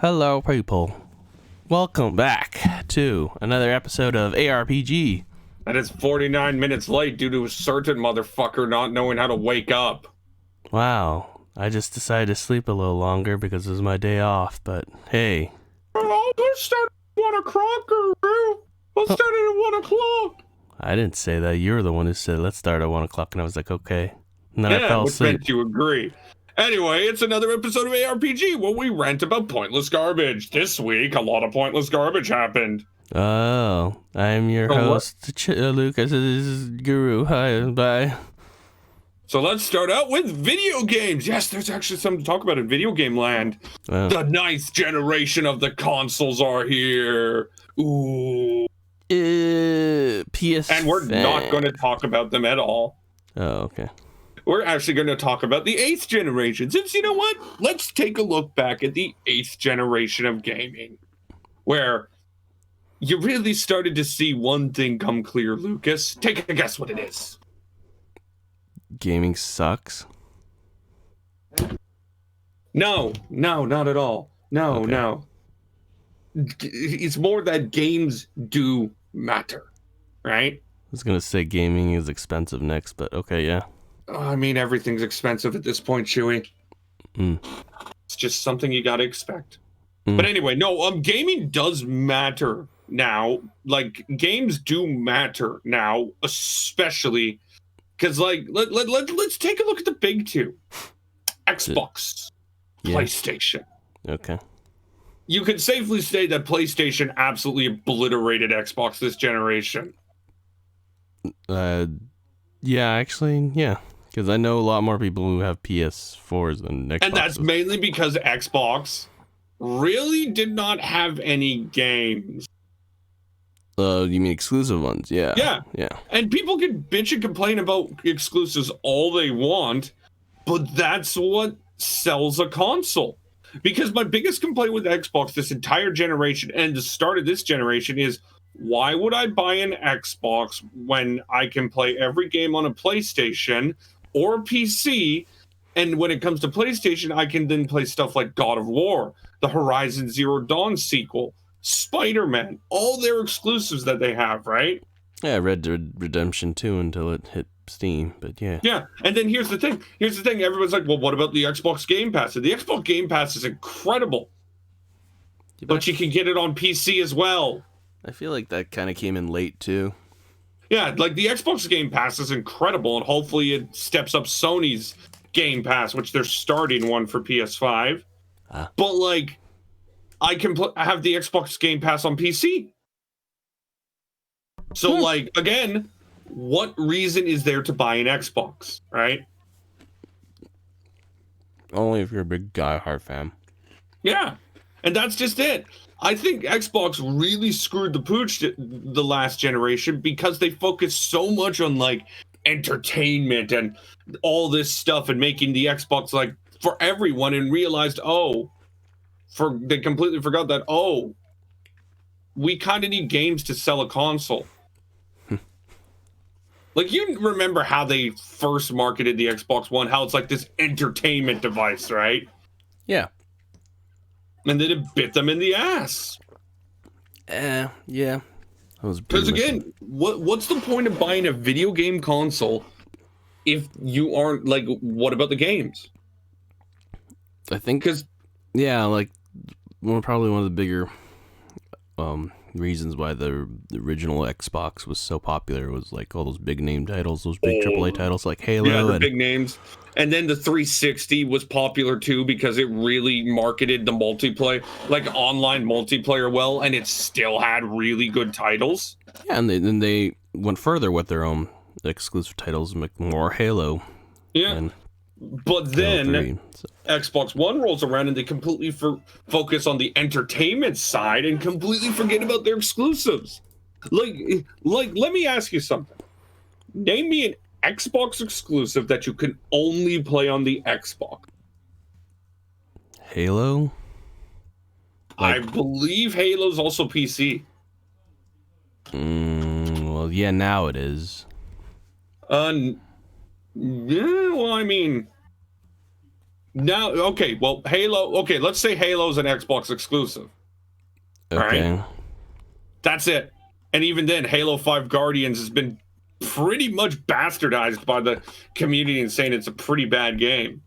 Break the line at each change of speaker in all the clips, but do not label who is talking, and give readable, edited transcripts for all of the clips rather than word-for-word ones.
Hello, people. Welcome back to another episode of ARPG.
That is 49 minutes late due to a certain motherfucker not knowing how to wake up.
Wow, I just decided to sleep a little longer because it was my day off, but hey.
Oh, let's start at 1 o'clock, girl. Let's start at 1 o'clock.
I didn't say that. You were the one who said, let's start at 1 o'clock, and I was like, okay. And then I fell
which
asleep.
meant you agree. Anyway, it's another episode of ARPG where we rant about pointless garbage. This week, a lot of pointless garbage happened.
Oh, I'm your host, Lucas. This is Guru. Hi, bye.
So let's start out with video games. Yes, there's actually something to talk about in video game land.
Wow.
The 9th generation of the consoles are here. Ooh.
PS.
And we're not going to talk about them at all.
Oh, okay.
We're actually going to talk about the 8th generation. Since, you know what? Let's take a look back at the 8th generation of gaming. Where you really started to see one thing come clear, Lucas. Take a guess what it is.
Gaming sucks?
No, not at all. No. It's more that games do matter, right?
I was going to say gaming is expensive next, but okay, yeah.
I mean, everything's expensive at this point, Chewy. It's just something you gotta expect. But anyway, no, gaming does matter now. Like, games do matter now, especially because, like, let's take a look at the big two. Xbox, PlayStation.
Okay.
You could safely say that PlayStation absolutely obliterated Xbox this generation.
Yeah, actually, yeah. Because I know a lot more people who have PS4s than Xboxes.
And that's mainly because Xbox really did not have any games.
You mean exclusive ones? Yeah.
Yeah. And people can bitch and complain about exclusives all they want, but that's what sells a console. Because my biggest complaint with Xbox this entire generation and the start of this generation is, why would I buy an Xbox when I can play every game on a PlayStation or a PC? And when it comes to PlayStation, I can then play stuff like God of War, the Horizon Zero Dawn sequel, Spider-Man, all their exclusives that they have, right?
Yeah, Red Dead Redemption 2 until it hit Steam, but yeah.
Yeah, and then here's the thing. Everyone's like, well, what about the Xbox Game Pass? And the Xbox Game Pass is incredible. But you can get it on PC as well.
I feel like that kind of came in late, too.
Yeah, like the Xbox Game Pass is incredible, and hopefully it steps up Sony's Game Pass, which they're starting one for PS5. But, like, I can have the Xbox Game Pass on PC. So, like, again, what reason is there to buy an Xbox, right?
Only if you're a big Die-Hard fan.
Yeah, and that's just it. I think Xbox really screwed the pooch the last generation because they focused so much on, like, entertainment and all this stuff and making the Xbox, like, for everyone, and realized, they completely forgot that, we kind of need games to sell a console. Like, you remember how they first marketed the Xbox One, how it's like this entertainment device, right?
Yeah.
And then it bit them in the ass.
Yeah.
Because again, what's the point of buying a video game console if you aren't, like, what about the games?
I think, like, probably one of the bigger reasons why the original Xbox was so popular was, like, all those big name titles, those big AAA titles like Halo.
Yeah, the big names. And then the 360 was popular too because it really marketed the multiplayer, like online multiplayer well, and it still had really good titles.
Yeah, and then they went further with their own exclusive titles, make more Halo.
Yeah. But then Xbox One rolls around and they completely focus on the entertainment side and completely forget about their exclusives. Like, let me ask you something. Name me an Xbox exclusive that you can only play on the Xbox.
Halo?
I believe Halo's also PC.
Well, yeah, now it is.
Yeah, well, I mean, Now, okay, well, Halo. Okay, let's say Halo's an Xbox exclusive.
Okay.
Right? That's it. And even then, Halo 5 Guardians has been pretty much bastardized by the community and saying it's a pretty bad game.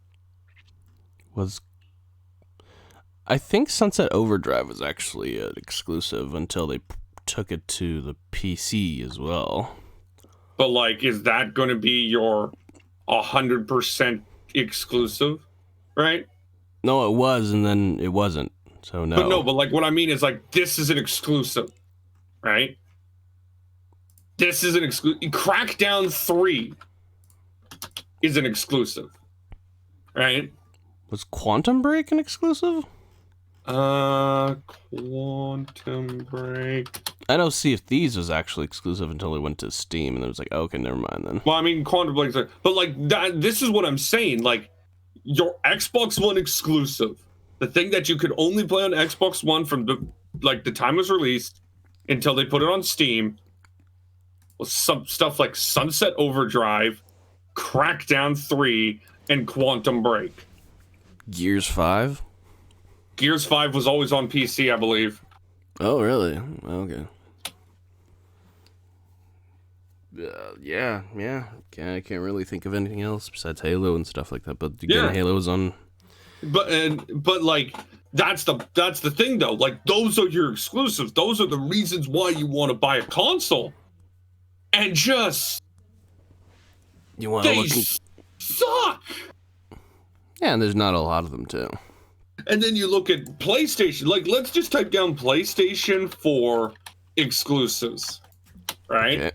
I think Sunset Overdrive was actually an exclusive until they took it to the PC as well.
But, like, is that going to be your 100% exclusive? Right?
No, it was, and then it wasn't. So no.
But no, but like what I mean is like this is an exclusive, right? This is an exclusive. Crackdown 3 is an exclusive, right?
Was Quantum Break an exclusive?
Quantum Break.
I know Sea of Thieves was actually exclusive until it went to Steam, and it was like, oh, okay, never mind then.
Well, I mean, Quantum Break, but like that. This is what I'm saying. Like your Xbox One exclusive, the thing that you could only play on Xbox One from the time it was released until they put it on Steam, was some stuff like Sunset Overdrive, Crackdown 3, and Quantum Break.
Gears 5?
Gears 5 was always on PC, I believe.
Oh, really? Okay. Yeah. I can't really think of anything else besides Halo and stuff like that. But again, Halo was on.
But like that's the thing though. Like those are your exclusives. Those are the reasons why you want to buy a console. And just
you want to
suck.
Yeah, and there's not a lot of them too.
And then you look at PlayStation. Like let's just type down PlayStation 4 exclusives, right? Okay.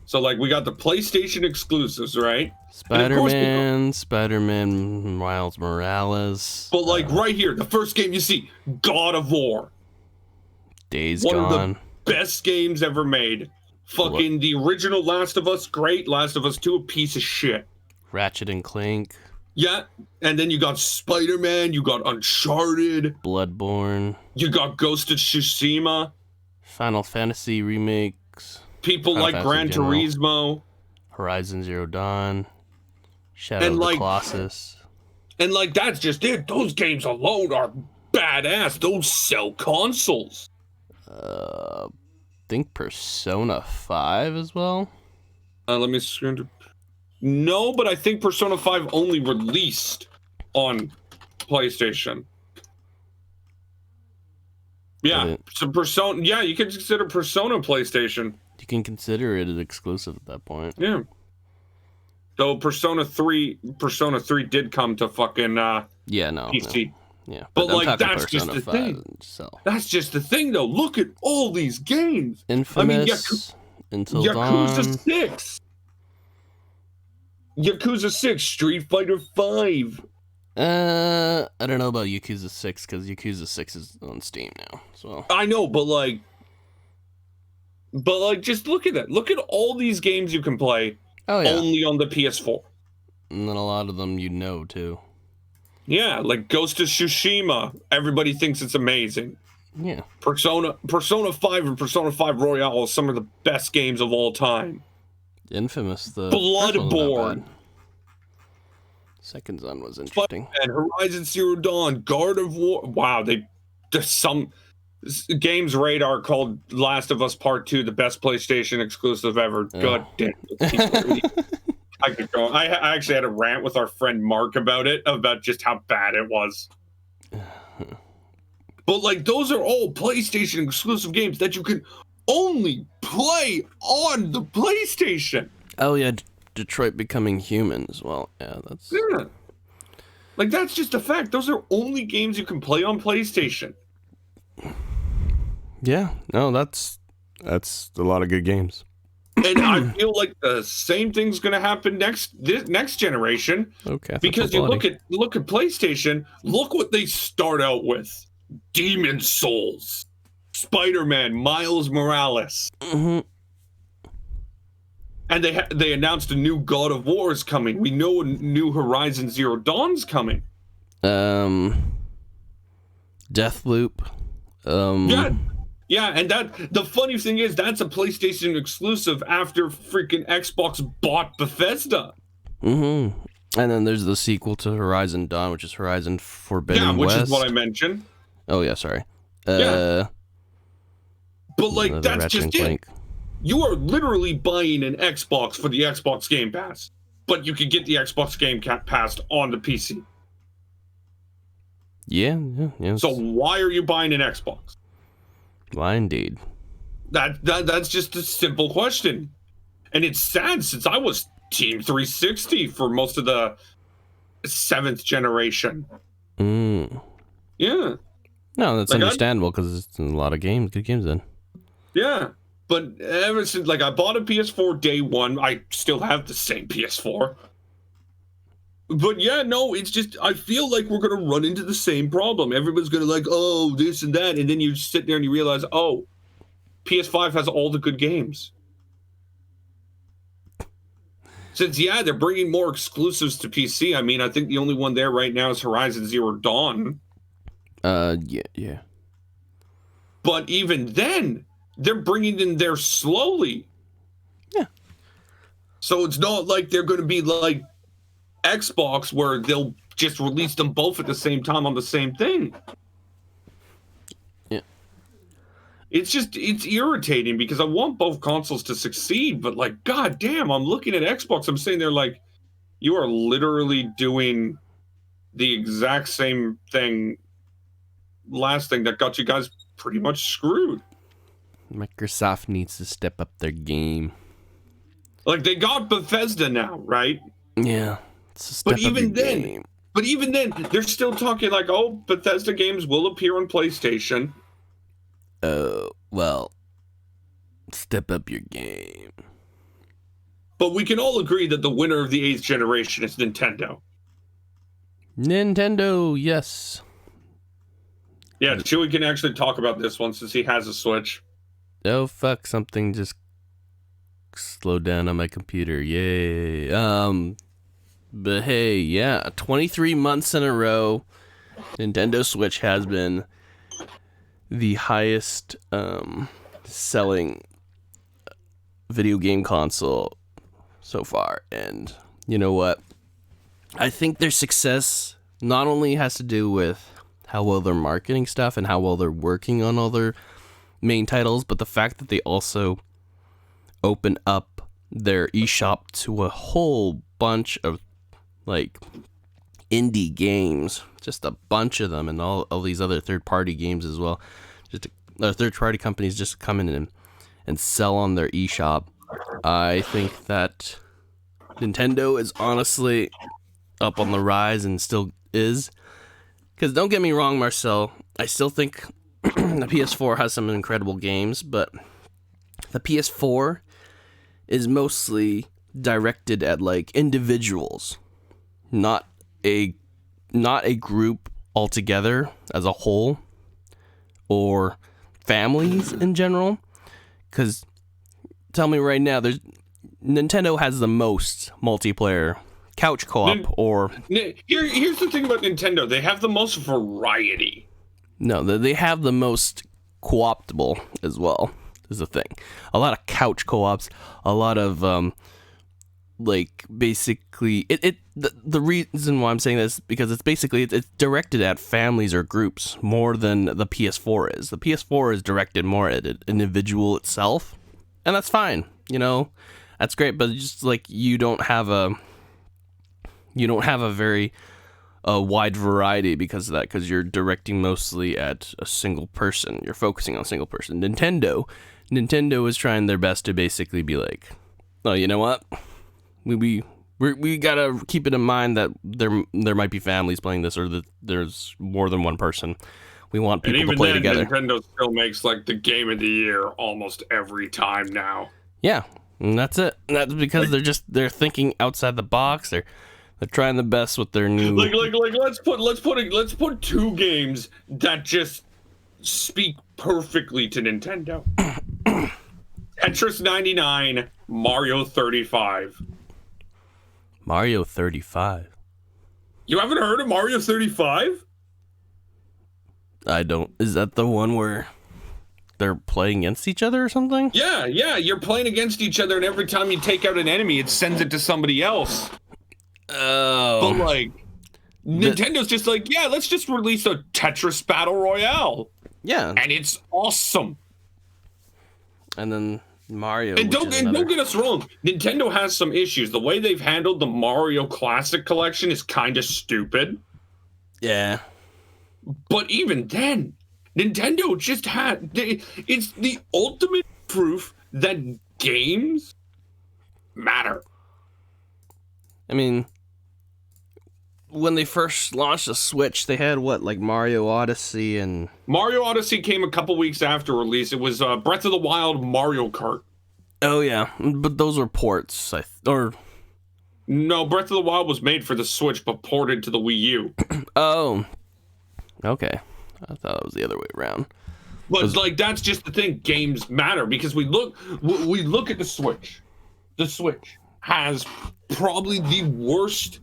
So like we got the PlayStation exclusives, right?
Spider-Man, Miles Morales.
But like right here, the first game you see, God of War.
Days
Gone. One of the best games ever made. Fucking the original Last of Us, great. Last of Us 2, a piece of shit.
Ratchet and Clank.
Yeah, and then you got Spider-Man, you got Uncharted.
Bloodborne.
You got Ghost of Tsushima.
Final Fantasy remakes.
People like Gran Turismo.
Horizon Zero Dawn. Shadow of the Colossus.
And like that's just it. Those games alone are badass. Those sell consoles.
Think Persona 5 as well.
Let me screen to. No, but I think Persona 5 only released on PlayStation. Yeah, so Persona. Yeah, you can consider Persona PlayStation.
You can consider it an exclusive at that point.
Yeah. Though Persona 3 did come to fucking PC.
No. Yeah,
but like that's just the thing. That's just the thing, though. Look at all these games.
Infamous. Until
Yakuza
Dawn.
6. Yakuza 6, Street Fighter 5.
I don't know about Yakuza 6 because Yakuza 6 is on Steam now. So
I know, but just look at that. Look at all these games you can play only on the PS4.
And then a lot of them too.
Yeah, like Ghost of Tsushima. Everybody thinks it's amazing.
Yeah.
Persona 5 and Persona 5 Royale are some of the best games of all time.
Infamous, the
Bloodborne.
Second Son was interesting.
And Horizon Zero Dawn, God of War. Wow, there's some games radar called Last of Us Part 2, the best PlayStation exclusive ever. God damn it. I could go. I actually had a rant with our friend Mark about just how bad it was. But like those are all PlayStation exclusive games that you can only play on the PlayStation.
Oh yeah, Detroit Becoming Human as well. Yeah, that's
like that's just a fact. Those are only games you can play on PlayStation.
Yeah, no, that's a lot of good games.
And I feel like the same thing's going to happen next generation.
Okay.
Because you look at PlayStation, look what they start out with: Demon Souls, Spider-Man, Miles Morales.
Mm-hmm.
And they announced a new God of War is coming. We know a new Horizon Zero Dawn's coming.
Deathloop.
Yeah, and the funny thing is that's a PlayStation exclusive after freaking Xbox bought Bethesda.
Mm-hmm. And then there's the sequel to Horizon Dawn, which is Horizon Forbidden
which
West.
is what I mentioned.
Oh, yeah, sorry.
Yeah. But, like, that's
Ratchet
just
and
it.
Clank.
You are literally buying an Xbox for the Xbox Game Pass, but you can get the Xbox Game Pass on the PC.
Yeah.
So why are you buying an Xbox?
Why, indeed.
That's just a simple question. And it's sad since I was Team 360 for most of the 7th generation. Yeah.
No, that's understandable because it's a lot of games, good games then.
Yeah. But ever since, like, I bought a PS4 day one, I still have the same PS4. But yeah, no, it's just, I feel like we're going to run into the same problem. Everybody's going to like, oh, this and that. And then you sit there and you realize, oh, PS5 has all the good games. Since, yeah, they're bringing more exclusives to PC. I mean, I think the only one there right now is Horizon Zero Dawn.
Yeah.
But even then, they're bringing in there slowly.
Yeah.
So it's not like they're going to be like Xbox where they'll just release them both at the same time on the same thing.
Yeah.
It's irritating because I want both consoles to succeed, but like, god damn, I'm looking at Xbox, I'm sitting there like, you are literally doing the exact same thing, last thing that got you guys pretty much screwed.
Microsoft needs to step up their game.
Like, they got Bethesda now, right?
Yeah.
But even then, they're still talking like, oh, Bethesda games will appear on PlayStation.
Well, step up your game.
But we can all agree that the winner of the 8th generation is Nintendo.
Nintendo, yes.
Yeah, Chewie can actually talk about this one since he has a Switch.
Oh, fuck, something just slowed down on my computer. Yay. But hey, yeah, 23 months in a row, Nintendo Switch has been the highest selling video game console so far. And you know what? I think their success not only has to do with how well they're marketing stuff and how well they're working on all their main titles, but the fact that they also open up their eShop to a whole bunch of like indie games, just a bunch of them, and all these other third-party games as well. Third-party companies just come in and sell on their eShop. I think that Nintendo is honestly up on the rise and still is. Because don't get me wrong, Marcel, I still think the PS4 has some incredible games, but the PS4 is mostly directed at like individuals, not a group altogether as a whole, or families in general. Because tell me right now, Nintendo has the most multiplayer couch co-op
here's the thing about Nintendo, they have the most variety.
No, they have the most co-optable as well, is the thing. A lot of couch co-ops, a lot of like basically the reason why I'm saying this because it's directed at families or groups more than the PS4 is. The PS4 is directed more at an individual itself, and that's fine, that's great, but just like you don't have a very wide variety because of that, because you're directing mostly at a single person. You're focusing on a single person. Nintendo is trying their best to basically be like, oh, you know what? We gotta keep it in mind that there might be families playing this, or that there's more than one person. We want people to play together.
Nintendo still makes like the game of the year almost every time now.
Yeah, and that's it. And that's because they're thinking outside the box. They're trying the best with their new
let's put two games that just speak perfectly to Nintendo. Tetris 99, Mario 35.
Mario 35.
You haven't heard of Mario 35?
I don't. Is that the one where they're playing against each other or something?
Yeah, you're playing against each other, and every time you take out an enemy, it sends it to somebody else.
Oh.
But like, Nintendo's just like, yeah, let's just release a Tetris Battle Royale.
Yeah.
And it's awesome.
And then Mario.
And don't get us wrong, Nintendo has some issues. The way they've handled the Mario Classic Collection is kind of stupid.
Yeah.
But even then, Nintendo just it's the ultimate proof that games matter.
I mean, when they first launched the Switch, they had like Mario Odyssey and...
Mario Odyssey came a couple weeks after release. It was Breath of the Wild Mario Kart.
Oh, yeah. But those were ports.
No, Breath of the Wild was made for the Switch, but ported to the Wii U.
Oh. Okay. I thought it was the other way around.
But, like, that's just the thing. Games matter, because we look at the Switch. The Switch has probably the worst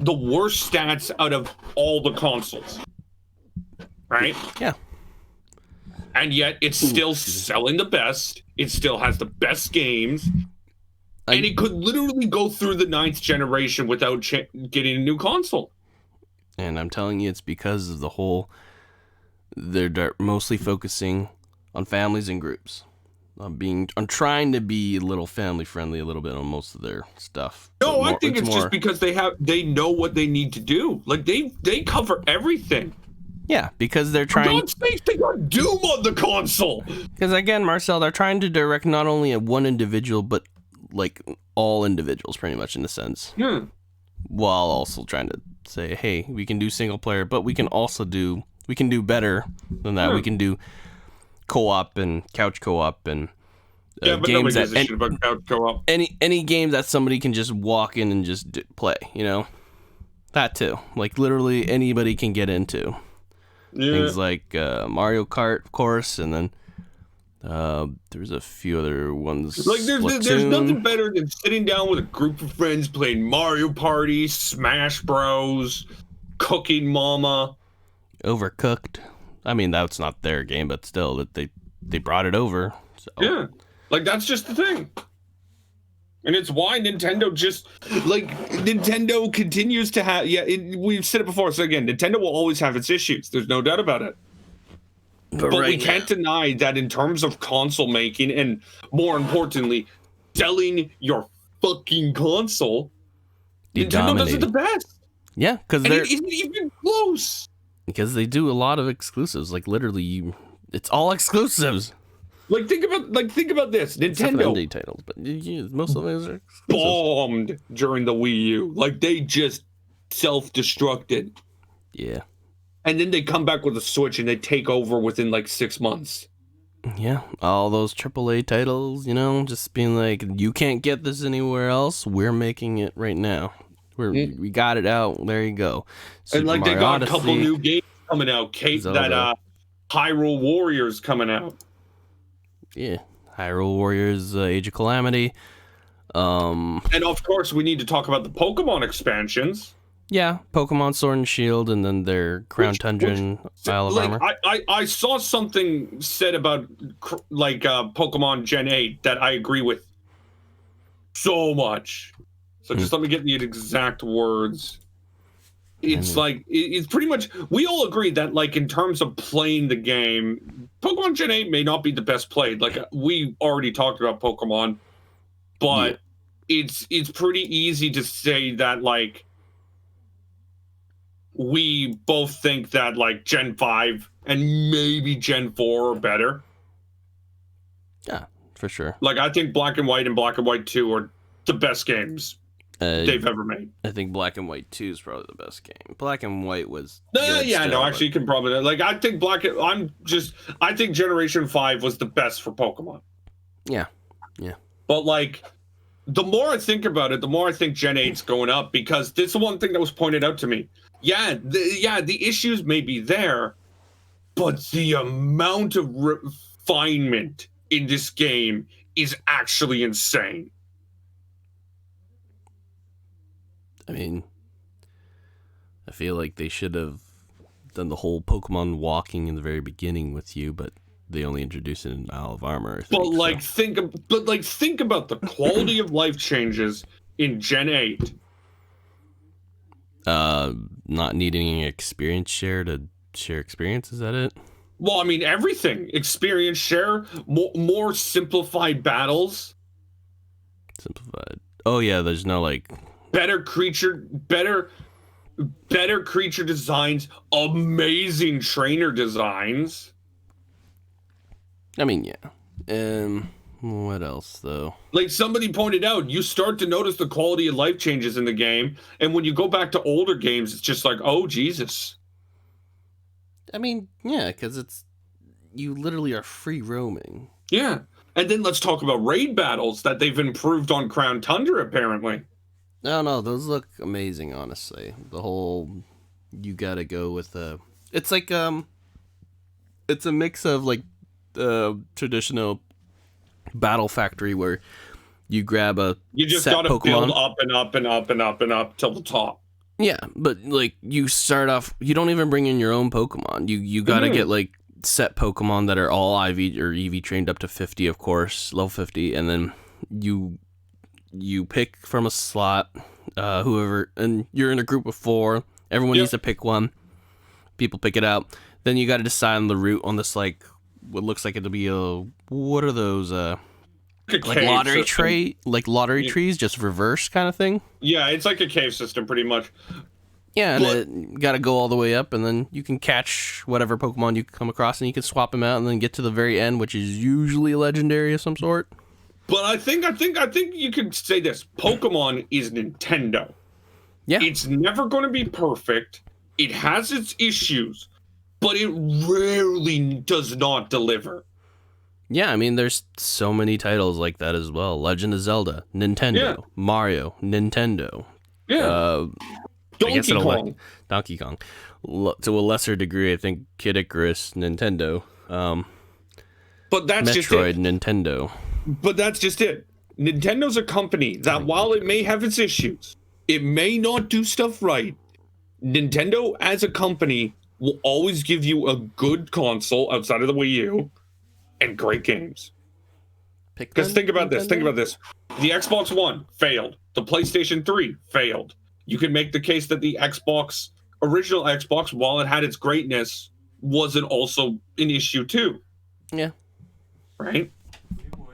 stats out of all the consoles, right?
Yeah.
And yet it's still selling the best. It still has the best games, and it could literally go through the 9th generation without getting a new console.
And I'm telling you, it's because of the whole... They're mostly focusing on families and groups. I'm trying to be a little family friendly a little bit on most of their stuff.
No, I think it's just because they know what they need to do. Like they cover everything.
Yeah, because they're trying.
For God's sake, they got Doom on the console.
Because again, Marcel, they're trying to direct not only at one individual, but like all individuals, pretty much in a sense.
Yeah.
While also trying to say, hey, we can do single player, but we can do better than that.
Yeah.
We can do co-op and couch co-op and
but
games
nobody gives a shit about couch co-op.
Any game that somebody can just walk in and just play, that too. Like literally anybody can get into.
Yeah.
Things like Mario Kart, of course, and then there's a few other ones.
Like there's nothing better than sitting down with a group of friends playing Mario Party, Smash Bros, Cooking Mama,
Overcooked. I mean, that's not their game, but still, that they brought it over. So.
Yeah, like that's just the thing, and it's why Nintendo continues to have. Yeah, we've said it before. So again, Nintendo will always have its issues. There's no doubt about it. But we can't deny that in terms of console making, and more importantly, selling your fucking console, Nintendo does it the best.
Yeah, because
it isn't even close.
Because they do a lot of exclusives, like literally, it's all exclusives.
Like think about this, Nintendo
indie titles, but most of those are exclusives.
Bombed during the Wii U, like they just self-destructed.
Yeah,
and then they come back with a Switch and they take over within like 6 months.
Yeah, all those AAA titles, just being like, you can't get this anywhere else. We're making it right now. We got it out. There you go.
And like Mario they got Odyssey, a couple new games coming out. Hyrule Warriors coming out.
Yeah, Hyrule Warriors, Age of Calamity.
And of course, we need to talk about the Pokemon expansions.
Yeah, Pokemon Sword and Shield, and then their Crown Tundra and Isle of Armor.
I saw something said about like Pokemon Gen 8 that I agree with so much. So just let me get the exact words. It's like, it's pretty much, we all agree that like in terms of playing the game, Pokemon Gen 8 may not be the best played. Like we already talked about Pokemon, but it's pretty easy to say that like we both think that like Gen 5 and maybe Gen 4 are better.
Yeah, for sure.
Like I think Black and White and Black and White 2 are the best games they've ever made.
I think Black and White 2 is probably the best game. Black and White was
actually you can probably like I think I think Generation 5 was the best for Pokemon.
Yeah.
But like the more I think about it, the more I think Gen 8's going up, because this is one thing that was pointed out to me. The issues may be there, but the amount of refinement in this game is actually insane.
I mean, I feel like they should have done the whole Pokemon walking in the very beginning with you, but they only introduced it in Isle of Armor.
Think about the quality of life changes in Gen 8
Not needing experience share to share experience. Is that it?
Well, I mean, everything. Experience share, more simplified battles.
Simplified. Oh, yeah, there's no, like...
Better creature designs, amazing trainer designs.
I mean, yeah. What else, though?
Like somebody pointed out, you start to notice the quality of life changes in the game, and when you go back to older games, it's just like, oh, Jesus.
I mean, yeah, because you literally are free roaming.
Yeah. And then let's talk about raid battles that they've improved on Crown Tundra, apparently.
No, those look amazing, honestly. The whole, you gotta go with it's like, it's a mix of, like, traditional Battle Factory where you grab a
You just
set
gotta
Pokemon.
build up and up and up and up and up till the top.
Yeah, but, like, you start off, you don't even bring in your own Pokemon. You gotta get, like, set Pokemon that are all IV or EV trained up to 50, of course, level 50, and then you pick from a slot, whoever, and you're in a group of 4. Everyone needs to pick one. People pick it out. Then you got to decide on the route on this, like, what looks like it'll be what are those, like lottery trees, just reverse kind of thing?
Yeah, it's like a cave system, pretty much.
Yeah, and you got to go all the way up, and then you can catch whatever Pokemon you come across, and you can swap them out, and then get to the very end, which is usually a legendary of some sort.
But I think you could say this: Pokemon is Nintendo.
Yeah,
it's never going to be perfect. It has its issues, but it rarely does not deliver.
Yeah, I mean, there's so many titles like that as well. Legend of Zelda, Nintendo. Yeah. Mario, Nintendo.
Yeah.
Donkey Kong. To a lesser degree, I think Kid Icarus, Nintendo.
But that's
Metroid,
just it.
Nintendo.
But that's just it. Nintendo's a company that, while it may have its issues, it may not do stuff right. Nintendo, as a company, will always give you a good console outside of the Wii U and great games. Because think about this. The Xbox One failed. The PlayStation 3 failed. You can make the case that the original Xbox, while it had its greatness, wasn't also an issue too.
Yeah.
Right?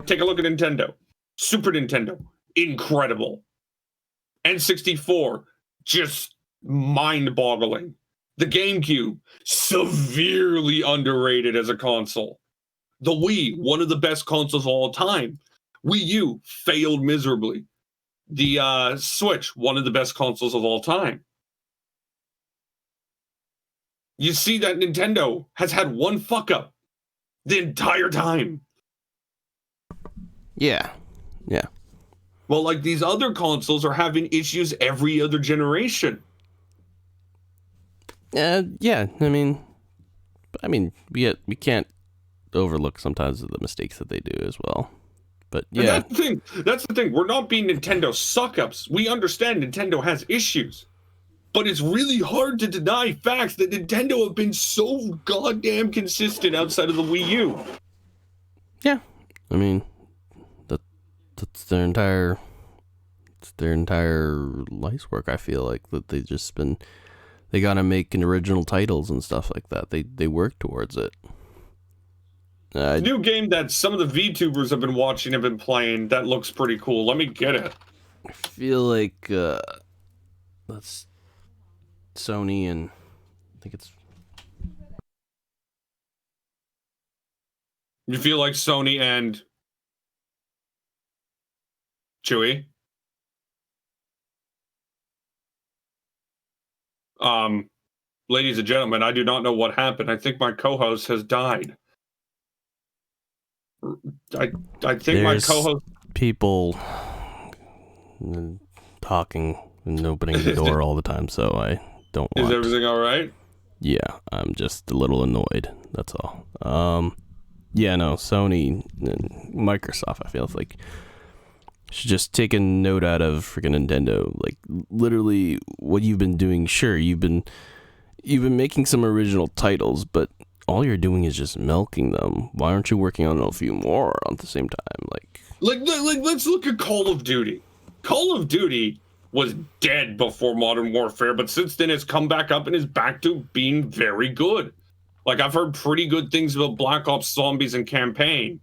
Take a look at Nintendo. Super Nintendo, incredible. N64, just mind-boggling. The GameCube, severely underrated as a console. The Wii, one of the best consoles of all time. Wii U failed miserably. The Switch, one of the best consoles of all time. You see that Nintendo has had one fuck up the entire time.
Yeah.
Well, like, these other consoles are having issues every other generation.
Yeah. I mean, we can't overlook sometimes the mistakes that they do as well. But yeah,
and that's the thing. We're not being Nintendo suck-ups. We understand Nintendo has issues, but it's really hard to deny facts that Nintendo have been so goddamn consistent outside of the Wii U.
Yeah, I mean, that's their entire life's work. I feel like that they gotta make original titles and stuff like that. They work towards it.
The new game that some of the VTubers have been playing that looks pretty cool. Let me get it.
I feel like that's Sony, and I think it's.
You feel like Sony and Chewy? Ladies and gentlemen, I do not know what happened. I think my co-host has died. I think
There's
my co-host...
people talking and opening the door all the time, so I don't want...
Is everything all right?
Yeah, I'm just a little annoyed. That's all. Yeah, no, Sony and Microsoft, I feel like should just take a note out of freaking Nintendo. Like, literally, what you've been doing. Sure, you've been making some original titles, but all you're doing is just milking them. Why aren't you working on a few more at the same time? Like let's look at Call of Duty. Call of Duty
was dead before Modern Warfare, but since then it's come back up and is back to being very good. Like, I've heard pretty good things about Black Ops Zombies and Campaign.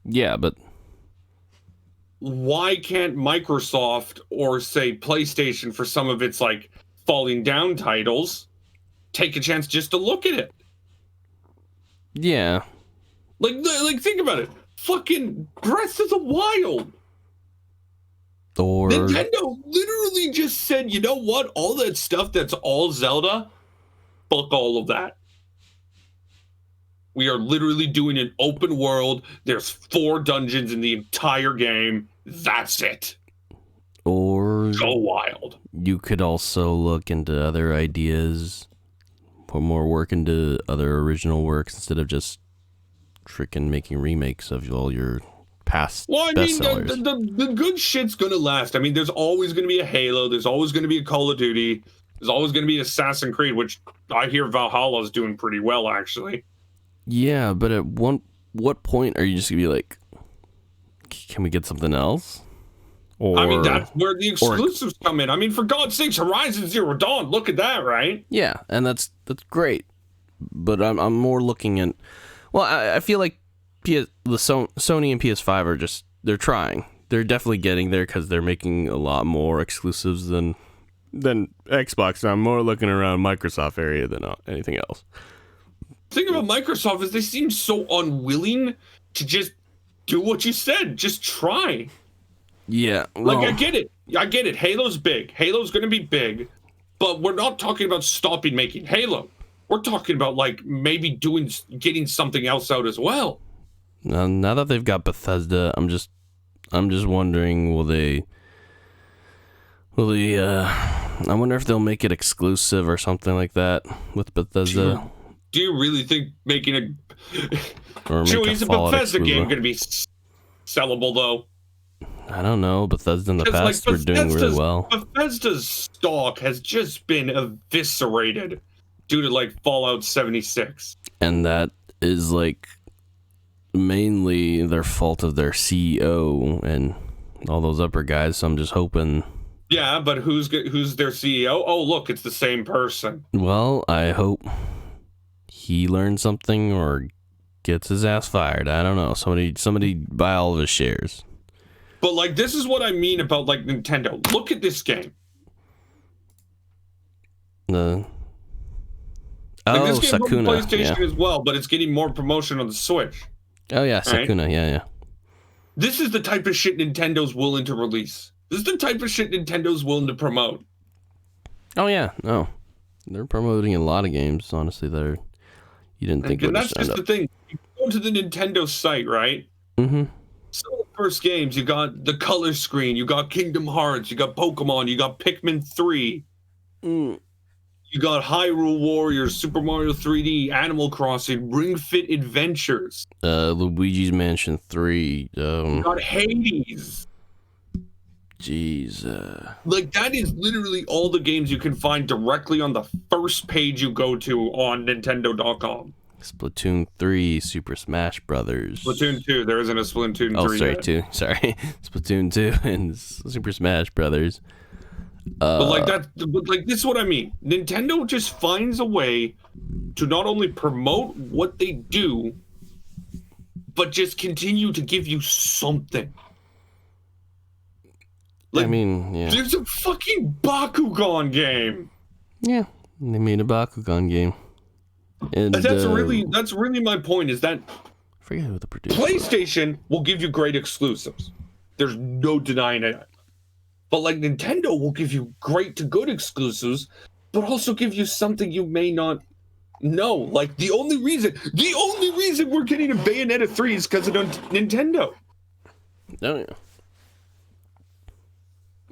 Yeah, but
why can't Microsoft or, say, PlayStation for some of its, like, falling down titles take a chance just to look at it?
Yeah.
Like think about it. Fucking Breath of the Wild.
Or
Nintendo literally just said, you know what? All that stuff that's all Zelda, fuck all of that. We are literally doing an open world. There's 4 dungeons in the entire game. That's it.
Or
go wild.
You could also look into other ideas, put more work into other original works instead of just freaking making remakes of all your past bestsellers.
The good shit's gonna last. I mean, there's always gonna be a Halo. There's always gonna be a Call of Duty. There's always gonna be Assassin's Creed, which I hear Valhalla's doing pretty well, actually.
Yeah, but at what point are you just gonna be like, can we get something else? Or,
I mean, that's where the exclusives come in. I mean, for God's sakes, Horizon Zero Dawn, look at that, right?
Yeah, and that's great. But I'm more looking at, well, I feel like Sony and PS5 are just, they're trying. They're definitely getting there because they're making a lot more exclusives than Xbox. I'm more looking around Microsoft area than anything else.
The thing about Microsoft is they seem so unwilling to just do what you said. Just try.
Yeah.
Well, like, I get it. Halo's big. Halo's going to be big. But we're not talking about stopping making Halo. We're talking about, like, maybe getting something else out as well.
Now that they've got Bethesda, I'm just wondering, will they I wonder if they'll make it exclusive or something like that with Bethesda.
Do you really think making a
Chewy's
a Bethesda game going to be sellable, though?
I don't know. Bethesda in the past were doing really well.
Bethesda's stock has just been eviscerated due to, like, Fallout 76.
And that is, like, mainly their fault of their CEO and all those upper guys, so I'm just hoping.
Yeah, but who's their CEO? Oh, look, it's the same person.
Well, I hope he learns something or gets his ass fired. I don't know. Somebody buy all of his shares.
But, like, this is what I mean about, like, Nintendo. Look at this game.
This
game
Sakuna,
on PlayStation as well, but it's getting more promotion on the Switch.
Oh, yeah, Sakuna, right? Yeah.
This is the type of shit Nintendo's willing to release. This is the type of shit Nintendo's willing to promote.
Oh, yeah, no. They're promoting a lot of games, honestly, that you didn't think would
stand up. And that's just the thing. You go to the Nintendo site, right?
Mm-hmm.
Some of the first games, you got the color screen, you got Kingdom Hearts, you got Pokemon, you got Pikmin 3. You got Hyrule Warriors, Super Mario 3D, Animal Crossing, Ring Fit Adventures.
Luigi's Mansion 3.
You got Hades.
Jeez.
Like, that is literally all the games you can find directly on the first page you go to on Nintendo.com.
Splatoon 3, Super Smash Brothers.
Splatoon 2, there isn't a Splatoon 3
sorry,
yet.
2. Sorry. Splatoon 2 and Super Smash Brothers.
But this is what I mean. Nintendo just finds a way to not only promote what they do, but just continue to give you something. Like,
I mean, yeah.
There's a fucking Bakugan game.
Yeah, they made a Bakugan game. And
that's really my point, is that
I forget who the producer
PlayStation will give you great exclusives. There's no denying it. But, like, Nintendo will give you great to good exclusives, but also give you something you may not know. Like, the only reason we're getting a Bayonetta 3 is because of Nintendo.
Oh, yeah.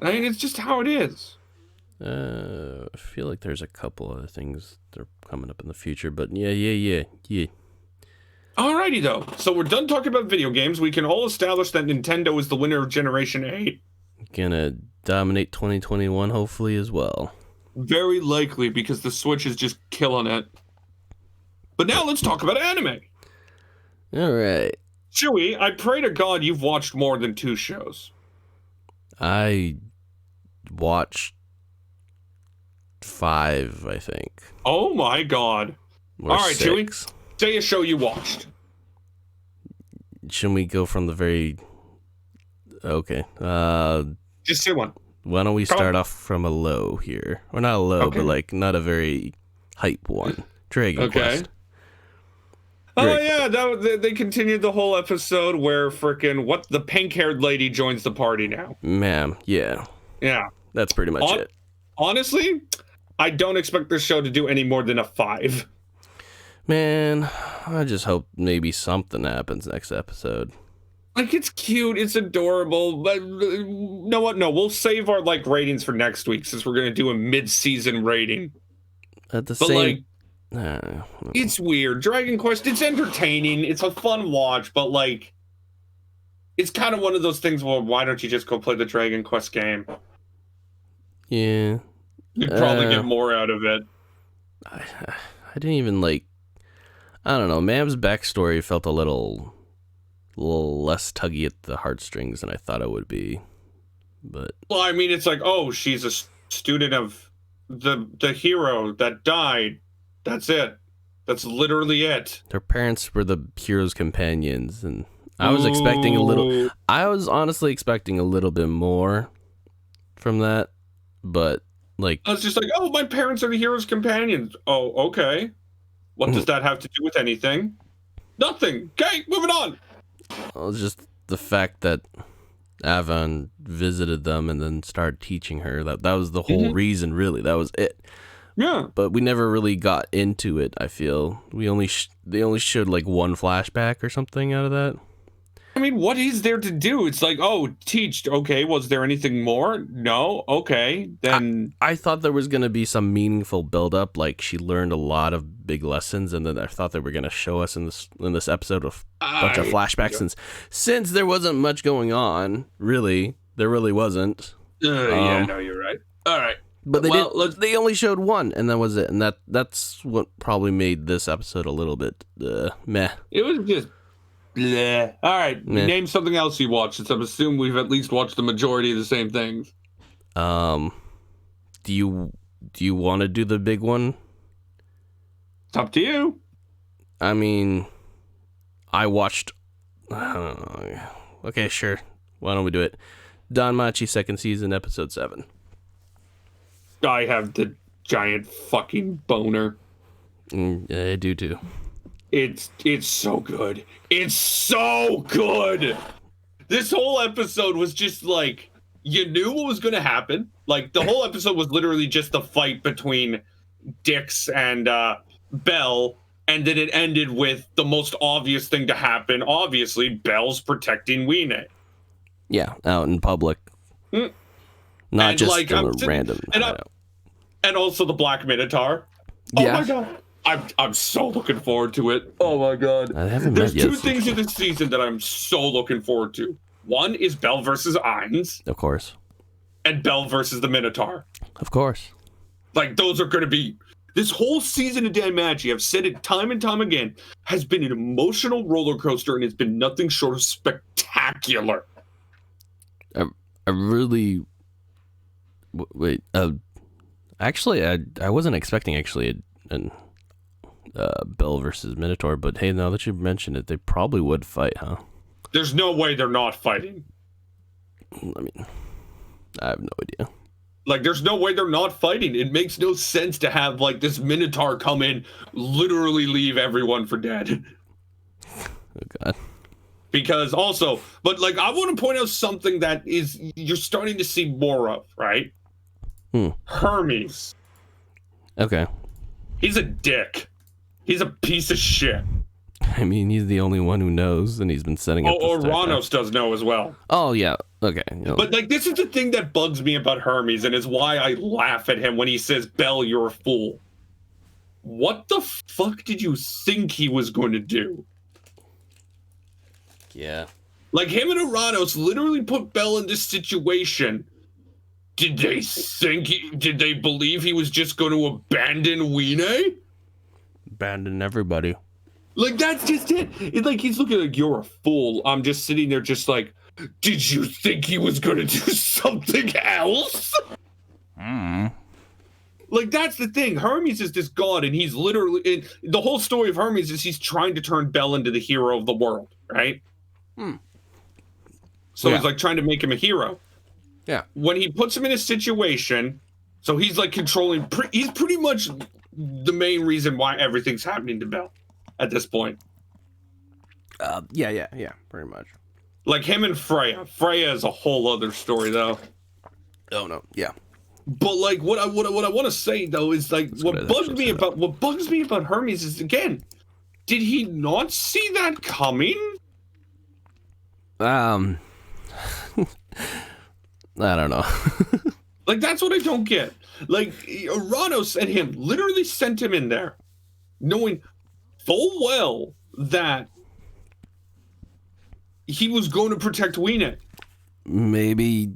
I mean, it's just how it is.
I feel like there's a couple other things that are coming up in the future, but yeah.
Alrighty, though. So we're done talking about video games. We can all establish that Nintendo is the winner of Generation 8.
Gonna dominate 2021, hopefully, as well.
Very likely, because the Switch is just killing it. But now let's talk about anime.
All right.
Chewy, I pray to God you've watched more than 2 shows.
I watched 5, I think.
Oh my god.
Or
All right,
6.
Chewie, say a show you watched.
Shouldn't we go from the very... Okay.
Just say one.
Why don't we start off from a low here? Or not a low, but like not a very hype one. Dragon Quest.
Oh yeah, they continued the whole episode where frickin' the pink-haired lady joins the party now.
Ma'am, yeah.
Yeah.
That's pretty much it.
Honestly, I don't expect this show to do any more than a 5.
Man, I just hope maybe something happens next episode.
Like, it's cute, it's adorable, but you know what? No, we'll save our ratings for next week since we're gonna do a mid-season rating.
At the same,
it's weird. Dragon Quest, it's entertaining, it's a fun watch, but it's kind of one of those things where why don't you just go play the Dragon Quest game?
Yeah,
you'd probably get more out of it.
I didn't even I don't know. Mam's backstory felt a little less tuggy at the heartstrings than I thought it would be. But
well, I mean, it's she's a student of the hero that died. That's it. That's literally it.
Their parents were the hero's companions, and I was expecting a little. I was honestly expecting a little bit more from that, but I
was just my parents are the hero's companions. Oh, okay. What does that have to do with anything? Nothing. Okay, moving on.
Well, it's just the fact that Avon visited them and then started teaching her. That was the whole reason, really. That was it.
Yeah.
But we never really got into it, I feel. They only showed one flashback or something out of that.
I mean, what is there to do? It's teach. Okay, was there anything more? No? Okay, then...
I thought there was going to be some meaningful build-up, she learned a lot of big lessons, and then I thought they were going to show us in this episode a bunch of flashbacks, since there wasn't much going on, really. There really wasn't.
Yeah, no, you're right. All right.
But they only showed one, and that was it, and that's what probably made this episode a little bit meh. It
was just... bleh. All right, name something else you watched, since I'm assuming we've at least watched the majority of the same things.
Do you want to do the big one?
It's up to you.
I mean, I watched... I don't know. Okay, sure. Why don't we do it? Danmachi, 2nd season, episode 7.
I have the giant fucking boner.
I do too.
It's so good. It's so good. This whole episode was just you knew what was going to happen. The whole episode was literally just the fight between Dix and Belle, and then it ended with the most obvious thing to happen. Obviously, Belle's protecting Weene.
Yeah, out in public. Not just random.
And also the Black Minotaur. Oh my god. I'm so looking forward to it. Oh my god.
I haven't
There's
met yet,
two things in this season that I'm so looking forward to. One is Belle versus Ainz.
Of course.
And Belle versus the Minotaur.
Of course.
Those are going to be... This whole season of Danmachi, I've said it time and time again, has been an emotional roller coaster, and it's been nothing short of spectacular.
I really... Wait, actually, I wasn't expecting an Belle versus Minotaur, but hey, now that you mentioned it, they probably would fight, huh?
There's no way they're not fighting.
I mean, I have no idea.
There's no way they're not fighting. It makes no sense to have, this Minotaur come in, literally leave everyone for dead.
Oh, God.
Because also, but, I want to point out something that you're starting to see more of, right? Hermes.
Okay.
He's a dick. He's a piece of shit.
I mean, he's the only one who knows, and he's been setting up.
Oh, Ranos does know as well.
Oh yeah, okay.
But this is the thing that bugs me about Hermes, and is why I laugh at him when he says, "Belle, you're a fool." What the fuck did you think he was going to do?
Yeah.
Him and Ranos literally put Belle in this situation. Did they believe he was just going to abandon Weene?
Abandon everybody.
That's just it. It's he's looking you're a fool. I'm just sitting there just Did you think he was going to do something else? Like, that's the thing. Hermes is this god, and he's literally... the whole story of Hermes is he's trying to turn Bel into the hero of the world, right? So he's, like, trying to make him a hero.
Yeah.
When he puts him in a situation, so he's, like, controlling... he's pretty much the main reason why everything's happening to Bel at this point.
Yeah, pretty much.
Like, him and Freya. Freya is a whole other story, though.
Oh, no, yeah.
But like what I want to say though is like what bugs me about Hermes is, again, did he not see that coming?
I don't know.
Like, that's what I don't get. Like, Uranos and him literally sent him in there knowing full well that he was going to protect Weenet.
Maybe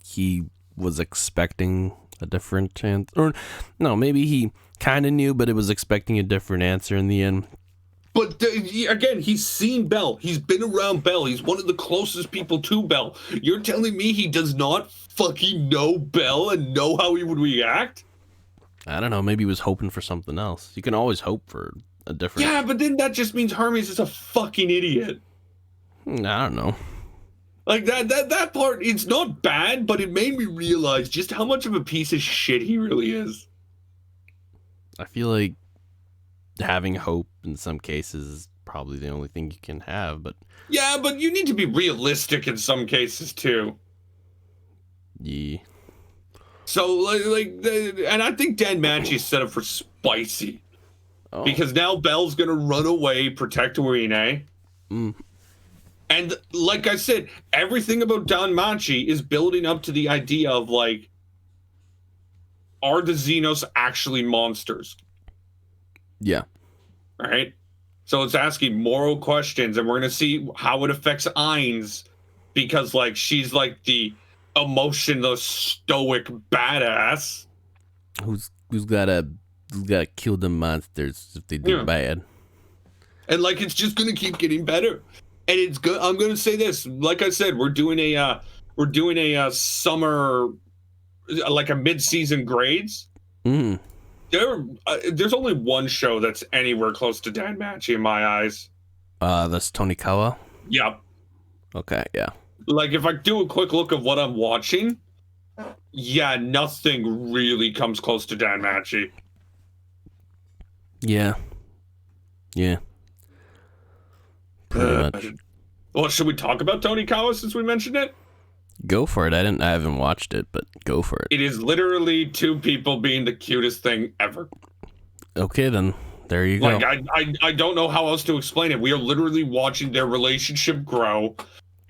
he was expecting a different answer, or no, maybe he kind of knew, but it was expecting a different answer in the end.
But again, he's seen Bel. He's been around Bel. He's one of the closest people to Bel. You're telling me he does not fucking know Bel and know how he would react?
I don't know. Maybe he was hoping for something else. You can always hope for a different...
Yeah, but then that just means Hermes is a fucking idiot.
I don't know.
Like, that part, it's not bad, but it made me realize just how much of a piece of shit he really is.
I feel like having hope in some cases is probably the only thing you can have, but...
Yeah, but you need to be realistic in some cases, too.
Yeah.
So, and I think Dan Matchy is set up for spicy. Oh. Because now Bel's gonna run away, protect Urine. And like I said, everything about Dan Matchy is building up to the idea of, like, are the Xenos actually monsters?
Yeah.
Right? So it's asking moral questions, and we're going to see how it affects Ainz, because, like, she's, like, the emotionless, stoic badass.
Who's gotta kill the monsters if they do bad. And,
like, it's just going to keep getting better. And it's good. I'm going to say this. Like I said, we're doing a summer, like a mid-season grades. There's only one show that's anywhere close to Dan Matchy in my eyes.
That's Tonikawa?
Yep.
Okay, yeah.
Like, if I do a quick look of what I'm watching, yeah, nothing really comes close to Dan Matchy.
Yeah. Yeah. Pretty much.
Well, should we talk about Tonikawa since we mentioned it?
Go for it. I haven't watched it, but go for it.
It is literally two people being the cutest thing ever.
Okay, then. There you go.
Like, I don't know how else to explain it. We are literally watching their relationship grow,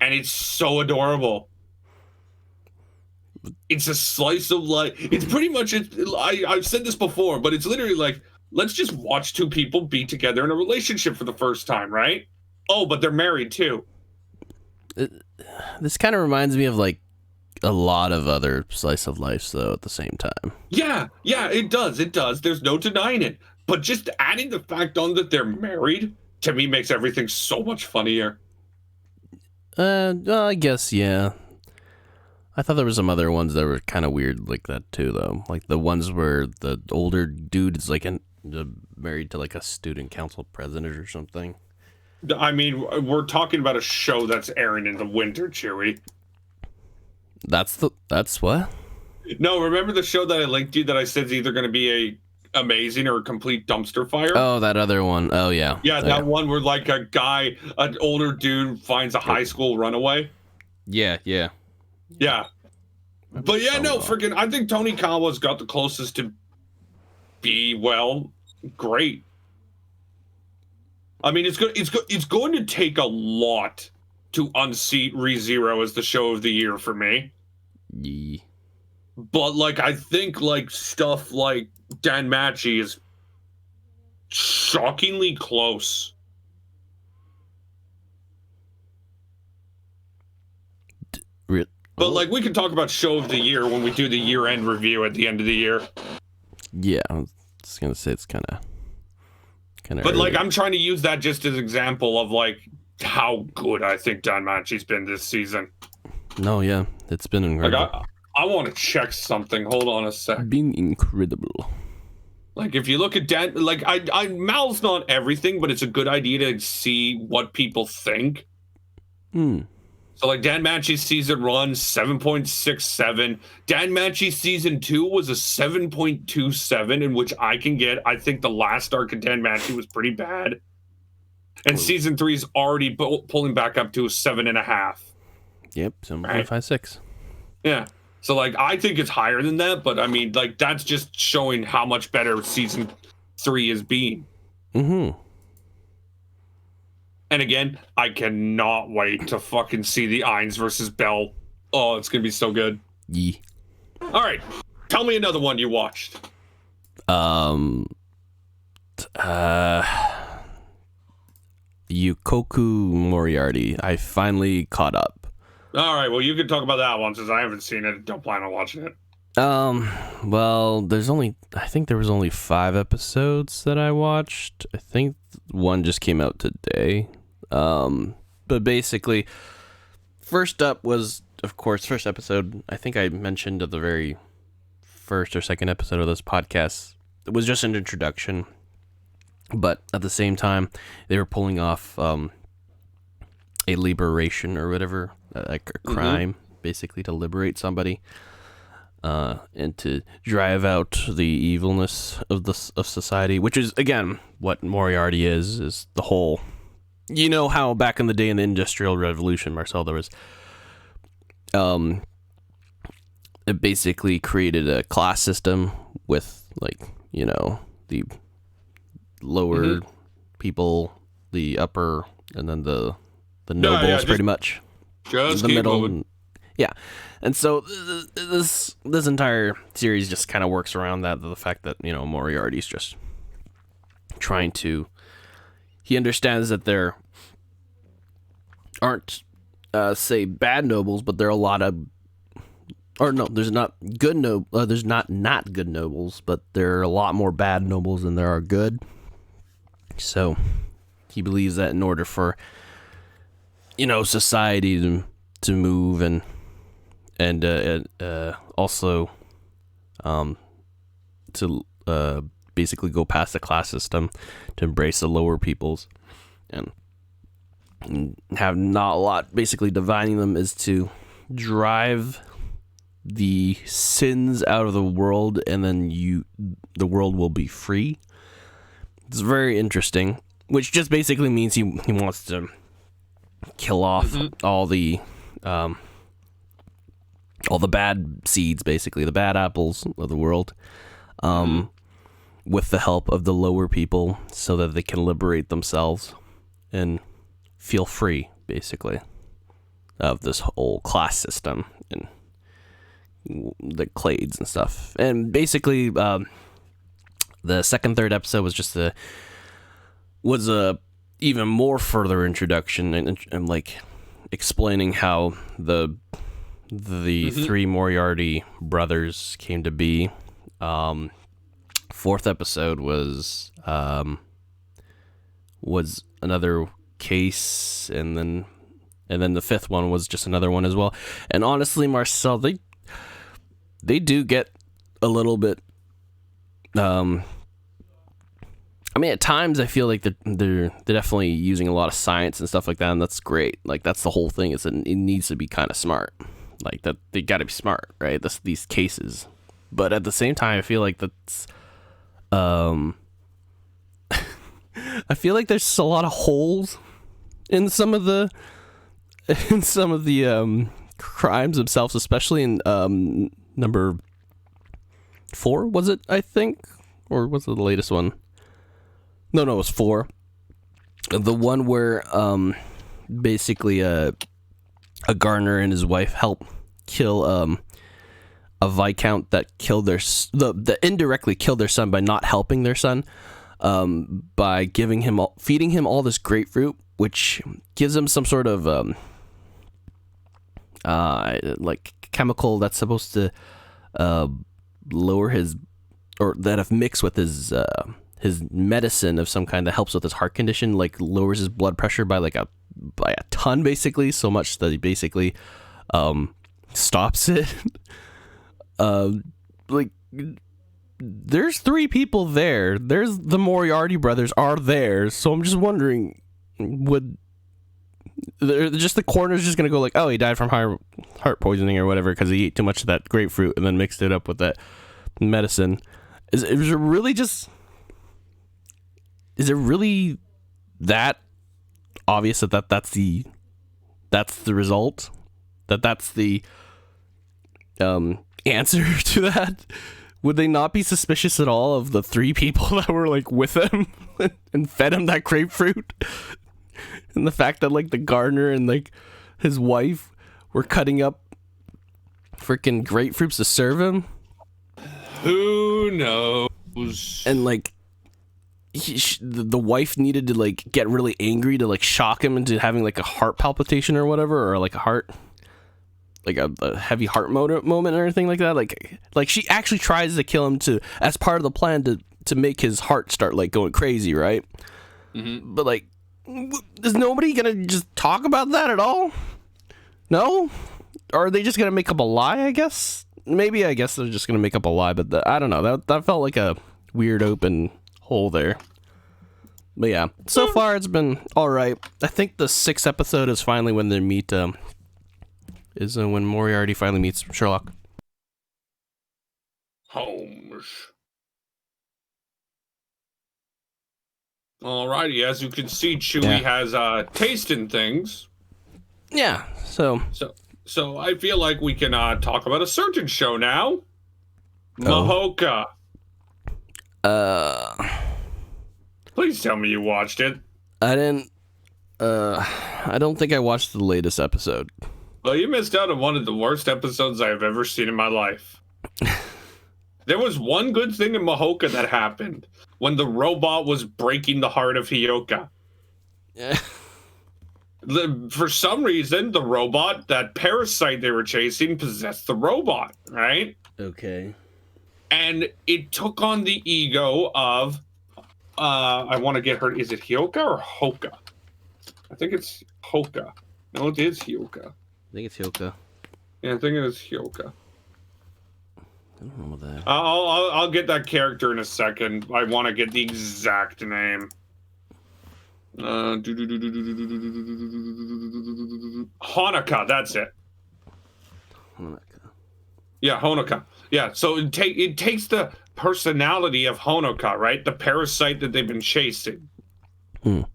and it's so adorable. It's a slice of life. It's pretty much, I've said this before, but it's literally like, let's just watch two people be together in a relationship for the first time, right? Oh, but they're married too.
This kind of reminds me of, like, a lot of other slice of life, though, at the same time.
Yeah, it does. There's no denying it. But just adding the fact on that they're married, to me, makes everything so much funnier.
I guess, yeah. I thought there were some other ones that were kind of weird like that, too, though. Like the ones where the older dude is, like, married to, like, a student council president or something.
I mean, we're talking about a show that's airing in the winter, Chewy.
That's what?
No, remember the show that I linked you that I said is either going to be a amazing or a complete dumpster fire?
Oh, that other one. Oh, yeah.
Yeah, that one where, like, an older dude finds a high school runaway.
Yeah.
But yeah, no, freaking, I think Tonikawa's got the closest to be, well, great. I mean, it's going to take a lot to unseat ReZero as the show of the year for me.
Yeah.
But, like, I think, like, stuff like Dan Matchy is shockingly close. But, like, we can talk about show of the year when we do the year-end review at the end of the year.
Yeah, I was just going to say it's kind of...
But, like, I'm trying to use that just as an example of, like, how good I think Danmachi's been this season.
No, yeah, it's been incredible.
I want to check something. Hold on a sec.
Been incredible.
Like, if you look at I Mal's not everything, but it's a good idea to see what people think. So, like, Danmachi's season 1, 7.67. Danmachi season 2 was a 7.27, in which I think the last arc of Danmachi was pretty bad. And season 3 is already pulling back up to a 7.5.
Yep, 7.56.
Yeah. So, like, I think it's higher than that, but I mean, like, that's just showing how much better season 3 is being.
Mm-hmm.
And again, I cannot wait to fucking see the Ainz versus Bell. Oh, it's gonna be so good.
Yeah.
All right, tell me another one you watched.
Yukoku Moriarty. I finally caught up.
All right, well, you can talk about that one since I haven't seen it. Don't plan on watching it.
Well, I think there was only 5 episodes that I watched. I think one just came out today. But basically, first up was, of course, first episode, I think I mentioned at the very first or second episode of this podcast, it was just an introduction. But at the same time, they were pulling off, a liberation or whatever, like a crime, basically to liberate somebody, and to drive out the evilness of society, which is, again, what Moriarty is the whole, you know how back in the day in the Industrial Revolution, Marcel, there was, it basically created a class system with, like, you know, the lower people, the upper, and then the nobles, pretty much.
Just
the
keep
middle.
moving.
Yeah. And so this entire series just kind of works around the fact that, you know, Moriarty's just trying to, he understands that there aren't, say, bad nobles, but there are a lot of, or no, there's not good there's not good nobles, but there are a lot more bad nobles than there are good. So he believes that in order for, you know, society to move and also to basically go past the class system, to embrace the lower peoples and have not a lot basically dividing them, is to drive the sins out of the world, and then the world will be free. It's very interesting, which just basically means he wants to kill off all the bad seeds, basically the bad apples of the world, with the help of the lower people, so that they can liberate themselves and feel free, basically, of this whole class system and the clades and stuff. And basically, the second, third episode was a even more further introduction and like explaining how the three Moriarty brothers came to be. Fourth episode was another case, and then the fifth one was just another one as well. And honestly, Marcel, they do get a little bit. I mean, at times I feel like they're definitely using a lot of science and stuff like that, and that's great. Like, that's the whole thing. Is that it needs to be kind of smart. Like, that they got to be smart, right? These cases, but at the same time, I feel like that's. I feel like there's a lot of holes in some of the crimes themselves, especially in number 4. Was it? I think, or was it the latest one? No, it was 4. The one where basically a gardener and his wife help kill a viscount that killed that indirectly killed their son by not helping their son, by feeding him all this grapefruit, which gives him some sort of like chemical that's supposed to lower his, or that have mixed with his his medicine of some kind that helps with his heart condition, like lowers his blood pressure by a ton, basically, so much that he basically stops it. Like, there's 3 people there. There's the Moriarty brothers are there, so I'm just wondering, would just the coroner's just gonna go like, oh, he died from heart poisoning or whatever because he ate too much of that grapefruit and then mixed it up with that medicine? Is it really that obvious that's the result, that's the answer to that? Would they not be suspicious at all of the 3 people that were like with him and fed him that grapefruit? And the fact that like the gardener and like his wife were cutting up freaking grapefruits to serve him?
Who knows?
And like the wife needed to like get really angry to like shock him into having like a heart palpitation or whatever, or like a heavy heart moment or anything like that. Like she actually tries to kill him as part of the plan to make his heart start like going crazy, right?
Mm-hmm.
But like, is nobody gonna just talk about that at all? No? Or are they just gonna make up a lie? I guess they're just gonna make up a lie. But I don't know. That felt like a weird open hole there. But yeah, so far it's been all right. I think the 6th episode is finally when they meet. When Moriarty finally meets Sherlock.
Holmes. Alrighty, as you can see, Chewie has taste in things.
Yeah, so
I feel like we can talk about a certain show now. Mahoka. Please tell me you watched it.
I didn't. I don't think I watched the latest episode.
Well, you missed out on one of the worst episodes I've ever seen in my life. There was one good thing in Mahoka that happened when the robot was breaking the heart of Hyoka.
Yeah.
For some reason, the robot, that parasite they were chasing, possessed the robot, right?
Okay.
And it took on the ego of, I want to get her, is it Hyoka or Hoka? I think it's Hoka. No, it is Hyoka.
I think it's Hyoka.
Yeah, I think it is Hyoka.
I don't know that.
I'll get that character in a second. I want to get the exact name. Honoka, that's it.
Honoka.
Yeah, Honoka. Yeah, so it takes the personality of Honoka, right? The parasite that they've been chasing. And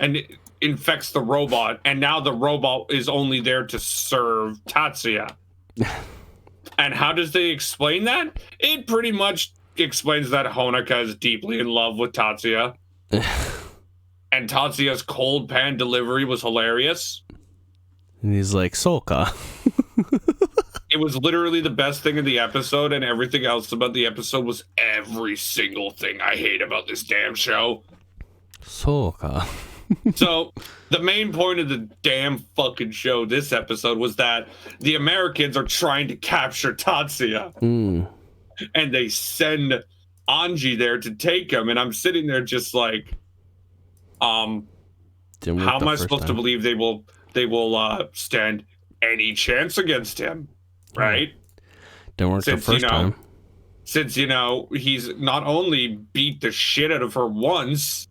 it infects the robot, and now the robot is only there to serve Tatsuya. And how does they explain that? It pretty much explains that Honoka is deeply in love with Tatsuya. And Tatsuya's cold pan delivery was hilarious.
And he's like, Soka.
It was literally the best thing in the episode, and everything else about the episode was every single thing I hate about this damn show.
Soka.
So, the main point of the damn fucking show this episode was that the Americans are trying to capture Tatsuya. And they send Anji there to take him, and I'm sitting there just like, how am I supposed to believe they will stand any chance against him, right?
Didn't work the first time.
Since, he's not only beat the shit out of her once,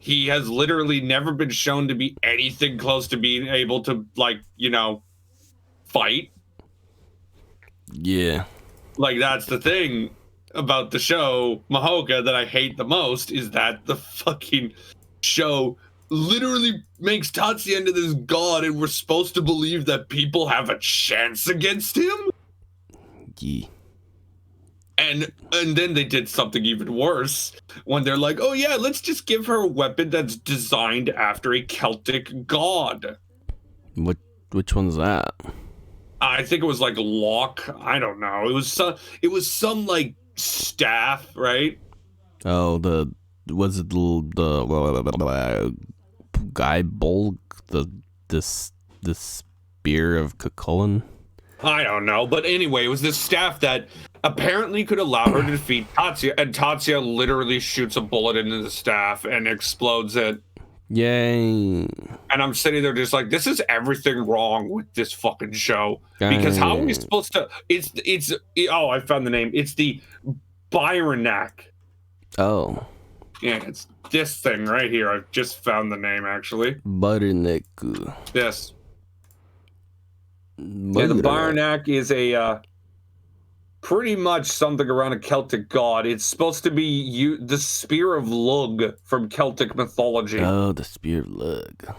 he has literally never been shown to be anything close to being able to, fight.
Yeah.
Like, that's the thing about the show Mahoka that I hate the most, is that the fucking show literally makes Tatsuya into this god, and we're supposed to believe that people have a chance against him?
Yeah.
And then they did something even worse when they're like, oh yeah, let's just give her a weapon that's designed after a Celtic god.
Which one's that?
I think it was like Locke. I don't know. It was some like staff, right?
Oh, the guy Bulg, this spear of Cucullin?
I don't know, but anyway, it was this staff that apparently could allow her to defeat Tatsuya, and Tatsuya literally shoots a bullet into the staff and explodes it.
Yay.
And I'm sitting there just like, this is everything wrong with this fucking show. Because how are we supposed to... It's oh, I found the name. It's the Byronak.
Oh.
Yeah, it's this thing right here. I just found the name, actually.
Byronak.
Yes. Yeah, the Byronak is a... pretty much something around a Celtic god. It's supposed to be the Spear of Lug from Celtic mythology.
Oh, the Spear of Lug.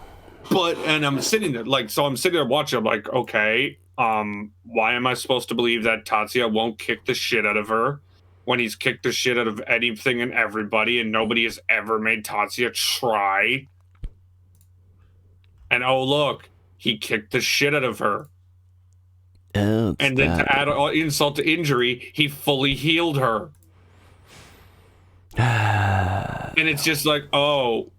And I'm sitting there, watching, I'm like, okay, why am I supposed to believe that Tatsuya won't kick the shit out of her when he's kicked the shit out of anything and everybody, and nobody has ever made Tatsuya try? And oh, look, he kicked the shit out of her.
Oh,
and then to add insult to injury, he fully healed her. And it's just like, oh,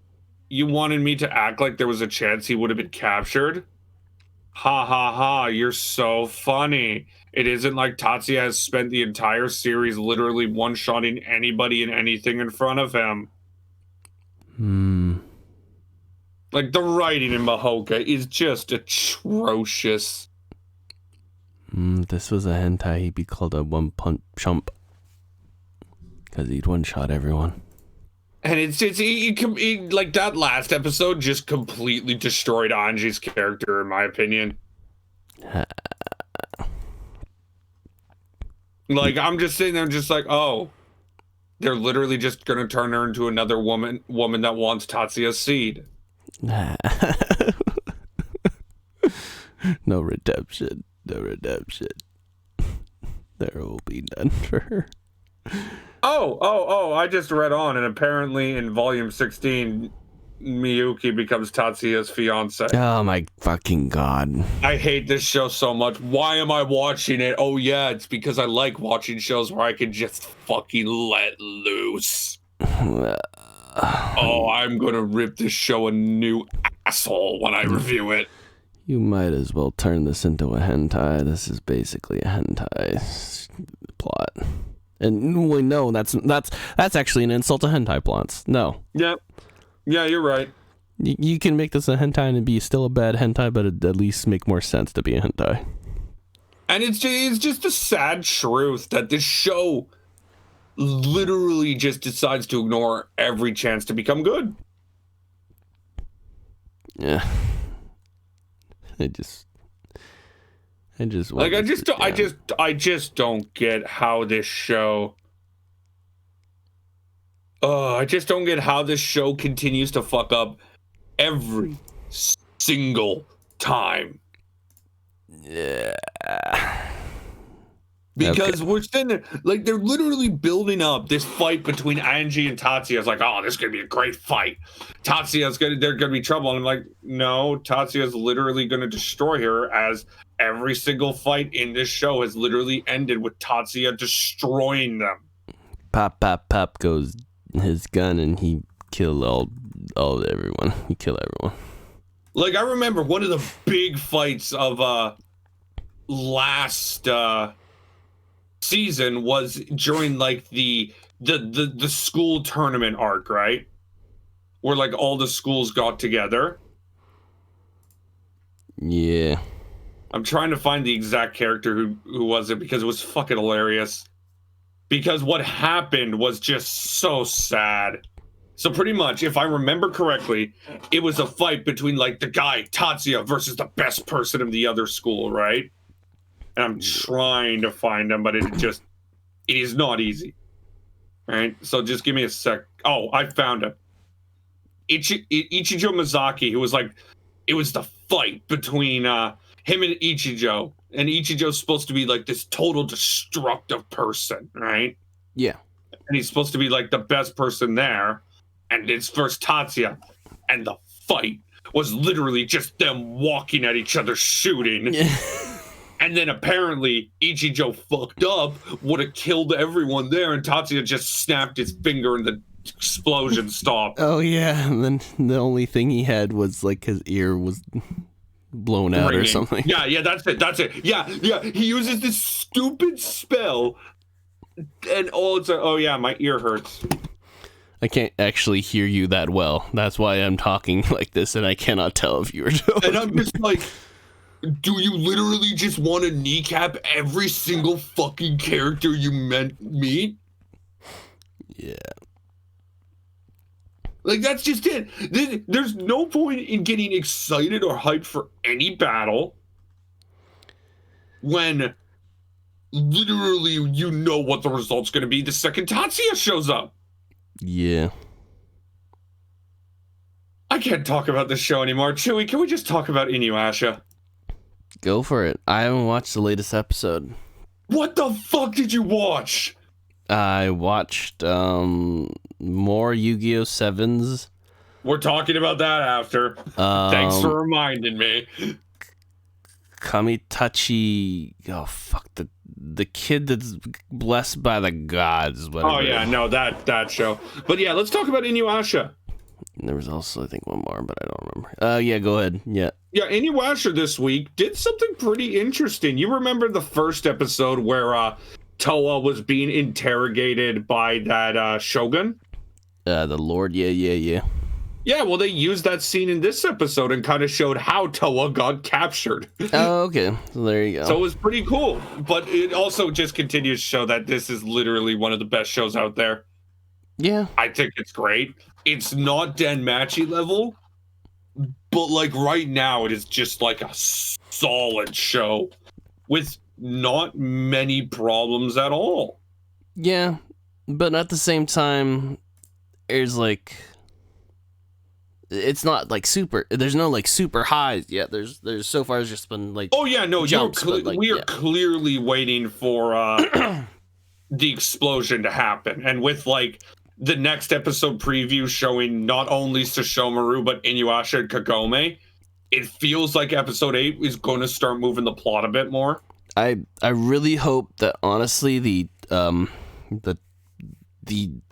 you wanted me to act like there was a chance he would have been captured? Ha ha ha, you're so funny. It isn't like Tatsuya has spent the entire series literally one-shotting anybody and anything in front of him. Like, the writing in Mahoka is just atrocious.
If this was a hentai, he'd be called a one-punch chump. Because he'd one-shot everyone.
And it's like, that last episode just completely destroyed Anji's character, in my opinion. Like, I'm just sitting there just like, oh, they're literally just going to turn her into another woman that wants Tatsuya's seed.
No redemption. No redemption. There will be none for her.
I just read on, and apparently in volume 16, Miyuki becomes Tatsuya's fiance.
Oh my fucking god.
I hate this show so much. Why am I watching it? Oh yeah, it's because I like watching shows where I can just fucking let loose. Oh, I'm gonna rip this show a new asshole when I review it.
You might as well turn this into a hentai. This is basically a hentai plot. And wait, no, that's actually an insult to hentai plots. No.
Yep. Yeah, you're right.
You can make this a hentai and it'd be still a bad hentai, but it'd at least make more sense to be a hentai.
And it's just a sad truth that this show literally just decides to ignore every chance to become good.
Yeah. I just
don't get how this show. I just don't get how this show continues to fuck up every single time.
Yeah.
Because we're sitting there, like, they're literally building up this fight between Anji and Tatsuya. It's like, oh, this is going to be a great fight. They're going to be trouble. And I'm like, no, Tatsuya's literally going to destroy her, as every single fight in this show has literally ended with Tatsuya destroying them.
Pop, pop, pop goes his gun and he killed all everyone. He killed everyone.
Like, I remember one of the big fights of last season was during like the school tournament arc, right? Where like all the schools got together.
Yeah.
I'm trying to find the exact character who was it, because it was fucking hilarious. Because what happened was just so sad. So pretty much, if I remember correctly, it was a fight between like the guy Tatsuya versus the best person in the other school, right? And I'm trying to find him, but it is not easy. All right, so just give me a sec. Oh, I found him. Ichijo Mizaki, who was like, it was the fight between him and Ichijo. And Ichijo's supposed to be like this total destructive person, right?
Yeah.
And he's supposed to be like the best person there. And it's versus Tatsuya. And the fight was literally just them walking at each other, shooting. And then apparently Ichijo fucked up, would have killed everyone there, and Tatsuya just snapped his finger and the explosion stopped.
Oh yeah, and then the only thing he had was like his ear was blown out or something.
Yeah, that's it. Yeah, he uses this stupid spell And oh yeah, my ear hurts.
I can't actually hear you that well. That's why I'm talking like this, and I cannot tell if you're talking.
And I'm just like, do you literally just want to kneecap every single fucking character you meet?
Yeah.
Like, that's just it. There's no point in getting excited or hyped for any battle when literally you know what the result's going to be the second Tatsuya shows up.
Yeah.
I can't talk about this show anymore. Chewie, can we just talk about Inuyasha?
Go for it. I haven't watched the latest episode.
What the fuck did you watch?
I watched more Yu-Gi-Oh! 7s.
We're talking about that after. Thanks for reminding me.
Kamitachi. Oh fuck, the kid that's blessed by the gods. Whatever.
Oh yeah, no, that show. But yeah, let's talk about Inuyasha.
There was also, I think, one more, but I don't remember. Yeah, go ahead. Yeah.
Yeah, Inuyasha this week did something pretty interesting. You remember the first episode where Toa was being interrogated by that Shogun?
The Lord. Yeah.
Yeah, well, they used that scene in this episode and kind of showed how Toa got captured.
Oh, okay. So there you go.
So it was pretty cool. But it also just continues to show that this is literally one of the best shows out there.
Yeah.
I think it's great. It's not Denmachi level, but like right now it is just like a solid show with not many problems at all.
Yeah, but at the same time, there's like, it's not like super. There's no like super highs yet. There's so far it's just been like.
Oh yeah, no,
jumps,
we are clearly waiting for the explosion to happen, and with like the next episode preview showing not only Sesshomaru but Inuyasha and Kagome, it feels like episode 8 is going to start moving the plot a bit more.
I really hope that honestly the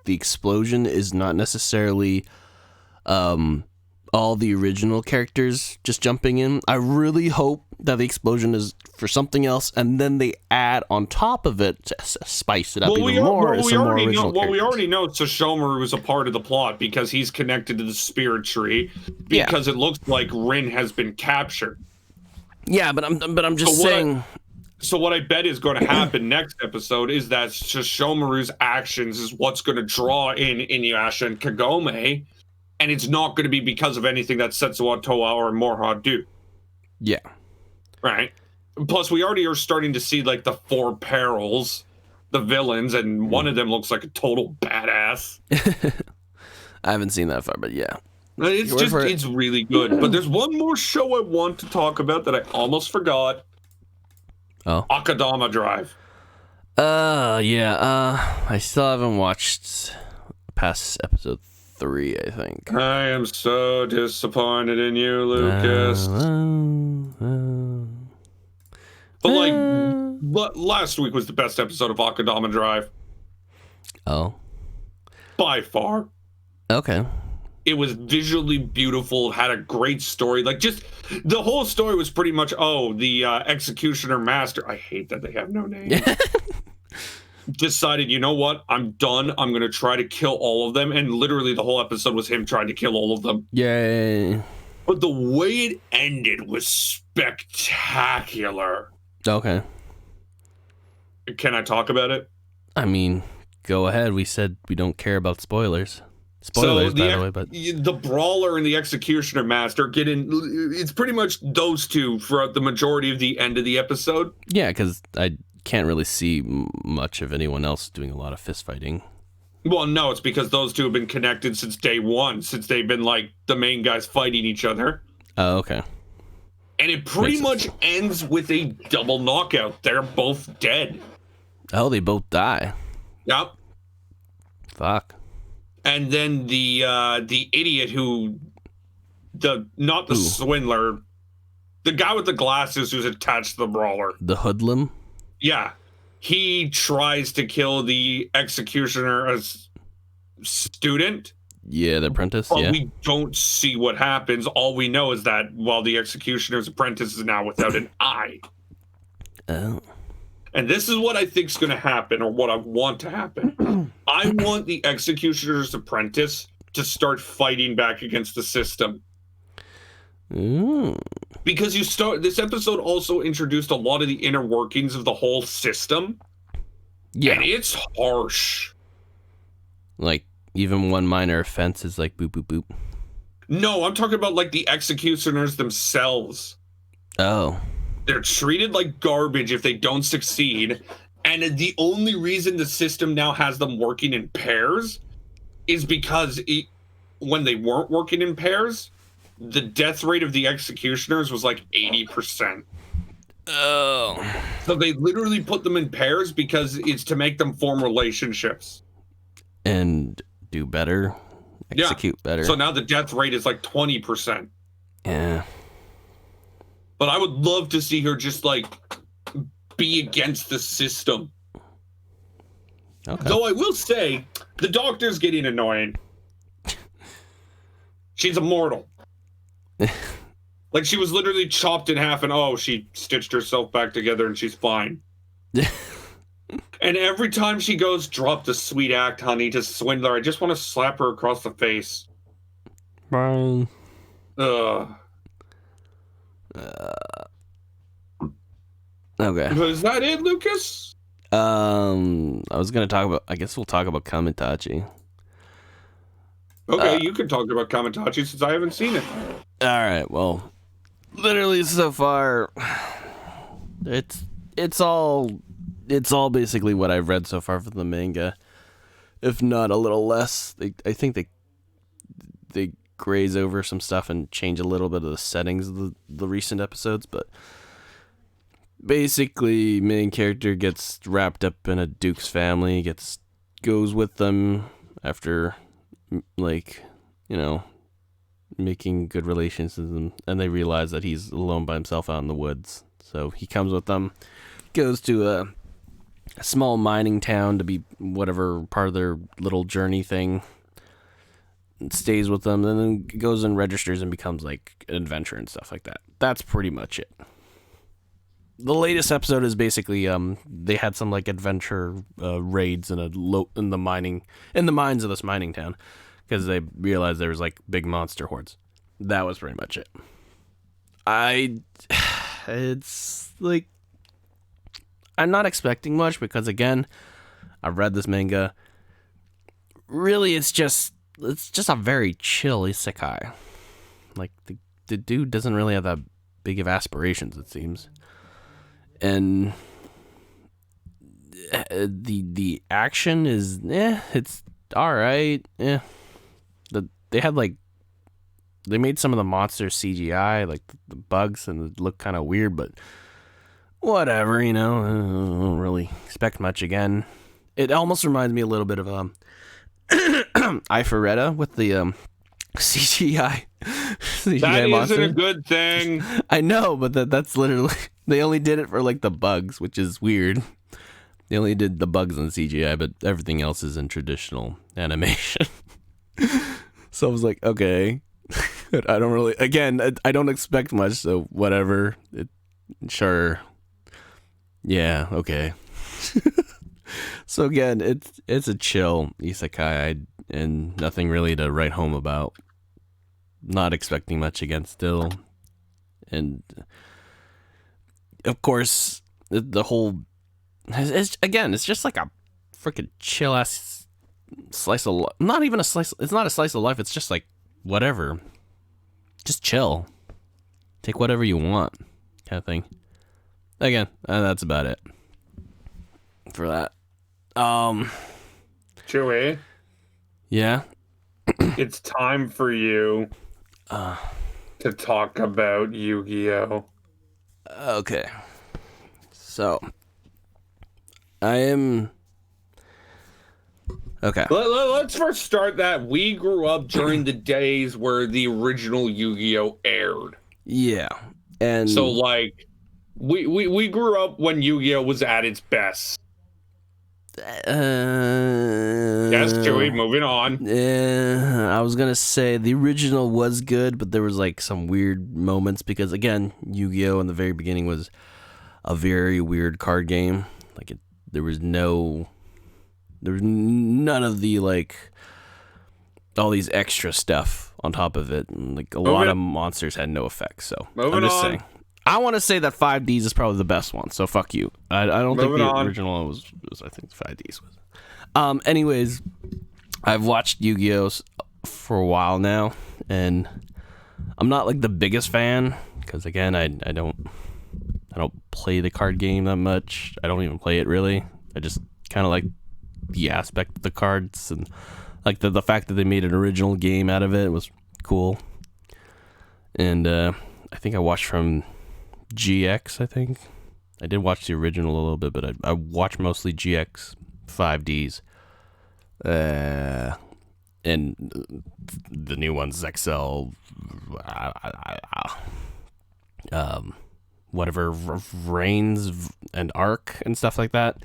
explosion is not necessarily all the original characters just jumping in. I really hope that the explosion is for something else, and then they add on top of it to spice it up even more.
We already know Sesshomaru is a part of the plot because he's connected to the spirit tree. Because it looks like Rin has been captured.
Yeah, but I'm just saying.
So what I bet is going to happen next episode is that Sesshomaru's actions is what's going to draw in Inuyasha and Kagome, and it's not going to be because of anything that Setsuwa Toa or Morha do.
Yeah.
Right. Plus, we already are starting to see like the 4 perils, the villains, and one of them looks like a total badass.
I haven't seen that far, but yeah.
It's really good. But there's one more show I want to talk about that I almost forgot.
Oh.
Akadama Drive.
Yeah. I still haven't watched past episode 3, I think.
I am so disappointed in you, Lucas. But last week was the best episode of Akadama Drive.
Oh.
By far.
Okay.
It was visually beautiful, had a great story. Like, just the whole story was pretty much, the Executioner Master, I hate that they have no name, decided, you know what, I'm done. I'm going to try to kill all of them. And literally the whole episode was him trying to kill all of them.
Yay.
But the way it ended was spectacular.
Okay.
Can I talk about it?
I mean, go ahead. We said we don't care about spoilers. Spoilers, by the way, but
the Brawler and the Executioner Master get in. It's pretty much those two throughout the majority of the end of the episode.
Yeah, because I can't really see much of anyone else doing a lot of fist fighting.
Well, no, it's because those two have been connected since day one, since they've been like the main guys fighting each other.
Oh, okay.
And it pretty much ends with a double knockout. They're both dead.
Oh, they both die.
Yep.
Fuck.
And then the idiot who, not the swindler, the guy with the glasses who's attached to the Brawler.
The hoodlum?
Yeah. He tries to kill the Executioner as student.
Yeah, the apprentice,
but we don't see what happens. All we know is that while the Executioner's apprentice is now without an eye.
Oh.
And this is what I think is going to happen, or what I want to happen. I want the Executioner's Apprentice to start fighting back against the system.
Ooh.
Because this episode also introduced a lot of the inner workings of the whole system.
Yeah.
And it's harsh.
Like, even one minor offense is like boop, boop, boop.
No, I'm talking about, like, the Executioners themselves.
Oh.
They're treated like garbage if they don't succeed. And the only reason the system now has them working in pairs is because when they weren't working in pairs, the death rate of the Executioners was like 80%.
Oh.
So they literally put them in pairs because it's to make them form relationships.
And do better. Execute better.
So now the death rate is like 20%.
Yeah.
But I would love to see her just, like, be against the system.
Okay.
Though I will say, the doctor's getting annoying. She's immortal. Like, she was literally chopped in half and, she stitched herself back together and she's fine. And every time she goes, drop the sweet act, honey, to Swindler, I just want to slap her across the face.
Brian.
Ugh.
Okay.
Is that it, Lucas?
I was gonna talk about. I guess we'll talk about Kamitachi.
Okay, you can talk about Kamitachi since I haven't seen it.
All right. Well, literally so far, it's all basically what I've read so far from the manga, if not a little less. I think they graze over some stuff and change a little bit of the settings of the recent episodes, but basically main character gets wrapped up in a duke's family, goes with them after, like, making good relations with them, and they realize that he's alone by himself out in the woods. So he comes with them, goes to a small mining town to be whatever part of their little journey thing, stays with them, and then goes and registers and becomes like an adventurer and stuff like that. That's pretty much it. The latest episode is basically they had some like adventure raids in the mines of this mining town because they realized there was like big monster hordes. That was pretty much it. It's like, I'm not expecting much because, again, I've read this manga. Really, it's just a very chill isekai. Like, the dude doesn't really have that big of aspirations, it seems. And the action is, it's alright. They made some of the monsters CGI, like the bugs, and it looked kind of weird, but whatever, I don't really expect much again. It almost reminds me a little bit of Ifaretta with the CGI
that
monster.
isn't a good thing.
I know, but that's literally, they only did it for like the bugs, which is weird. They only did the bugs on CGI, but everything else is in traditional animation. So I was like, okay. I don't really, again, I don't expect much, so whatever. Sure. Yeah, okay. So again, it's a chill isekai and nothing really to write home about. Not expecting much again still. And of course, the whole, it's just like a freaking chill ass slice of life. Not even a slice, it's not a slice of life, it's just like whatever. Just chill. Take whatever you want, kind of thing. Again, that's about it for that.
Chewie,
Yeah.
it's time for you to talk about Yu-Gi-Oh.
Okay. So, I am. Okay.
Let's first start that we grew up during the days where the original Yu-Gi-Oh aired.
Yeah. And
so like we grew up when Yu-Gi-Oh was at its best. Yes, Joey, moving on.
I was gonna say the original was good, but there was like some weird moments because, again, Yu-Gi-Oh in the very beginning was a very weird card game There was none of the like all these extra stuff on top of it, and like a lot of monsters had no effects. So I'm just saying. I want to say that 5Ds is probably the best one. So fuck you. I don't think the original was I think 5Ds was. Anyways, I've watched Yu-Gi-Oh for a while now, and I'm not like the biggest fan because again, I don't play the card game that much. I don't even play it really. I just kind of like the aspect of the cards, and like the fact that they made an original game out of it was cool. And I think I watched from GX. I think I did watch the original a little bit, but I watched mostly GX 5Ds. And the new ones, XL, whatever, Reigns and Arc and stuff like that.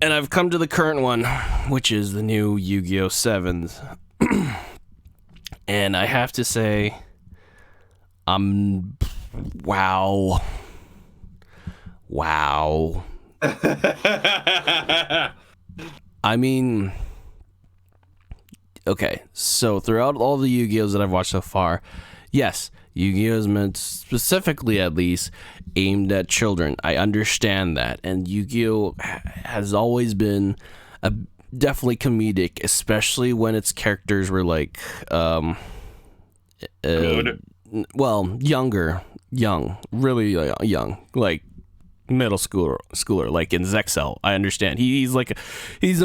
And I've come to the current one, which is the new Yu-Gi-Oh! 7s. And I have to say, wow. I mean, okay, so throughout all the Yu-Gi-Ohs that I've watched so far, yes, Yu-Gi-Oh! Is meant specifically, at least, aimed at children. I understand that, and Yu-Gi-Oh! Has always been definitely comedic, especially when its characters were like,
good.
Well, really young, like middle schooler, like in Zexel. I understand he's a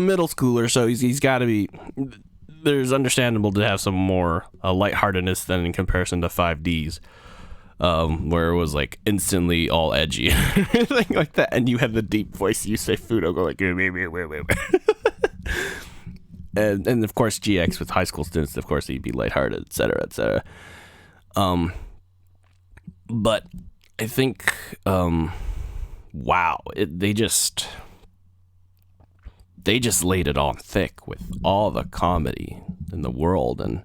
middle schooler, so he's got to be. There's understandable to have some more lightheartedness than in comparison to 5Ds, where it was like instantly all edgy and everything like that, and you had the deep voice you say Fudo go like and of course GX with high school students, of course he'd be lighthearted, etc. But I think wow, they just laid it on thick with all the comedy in the world, and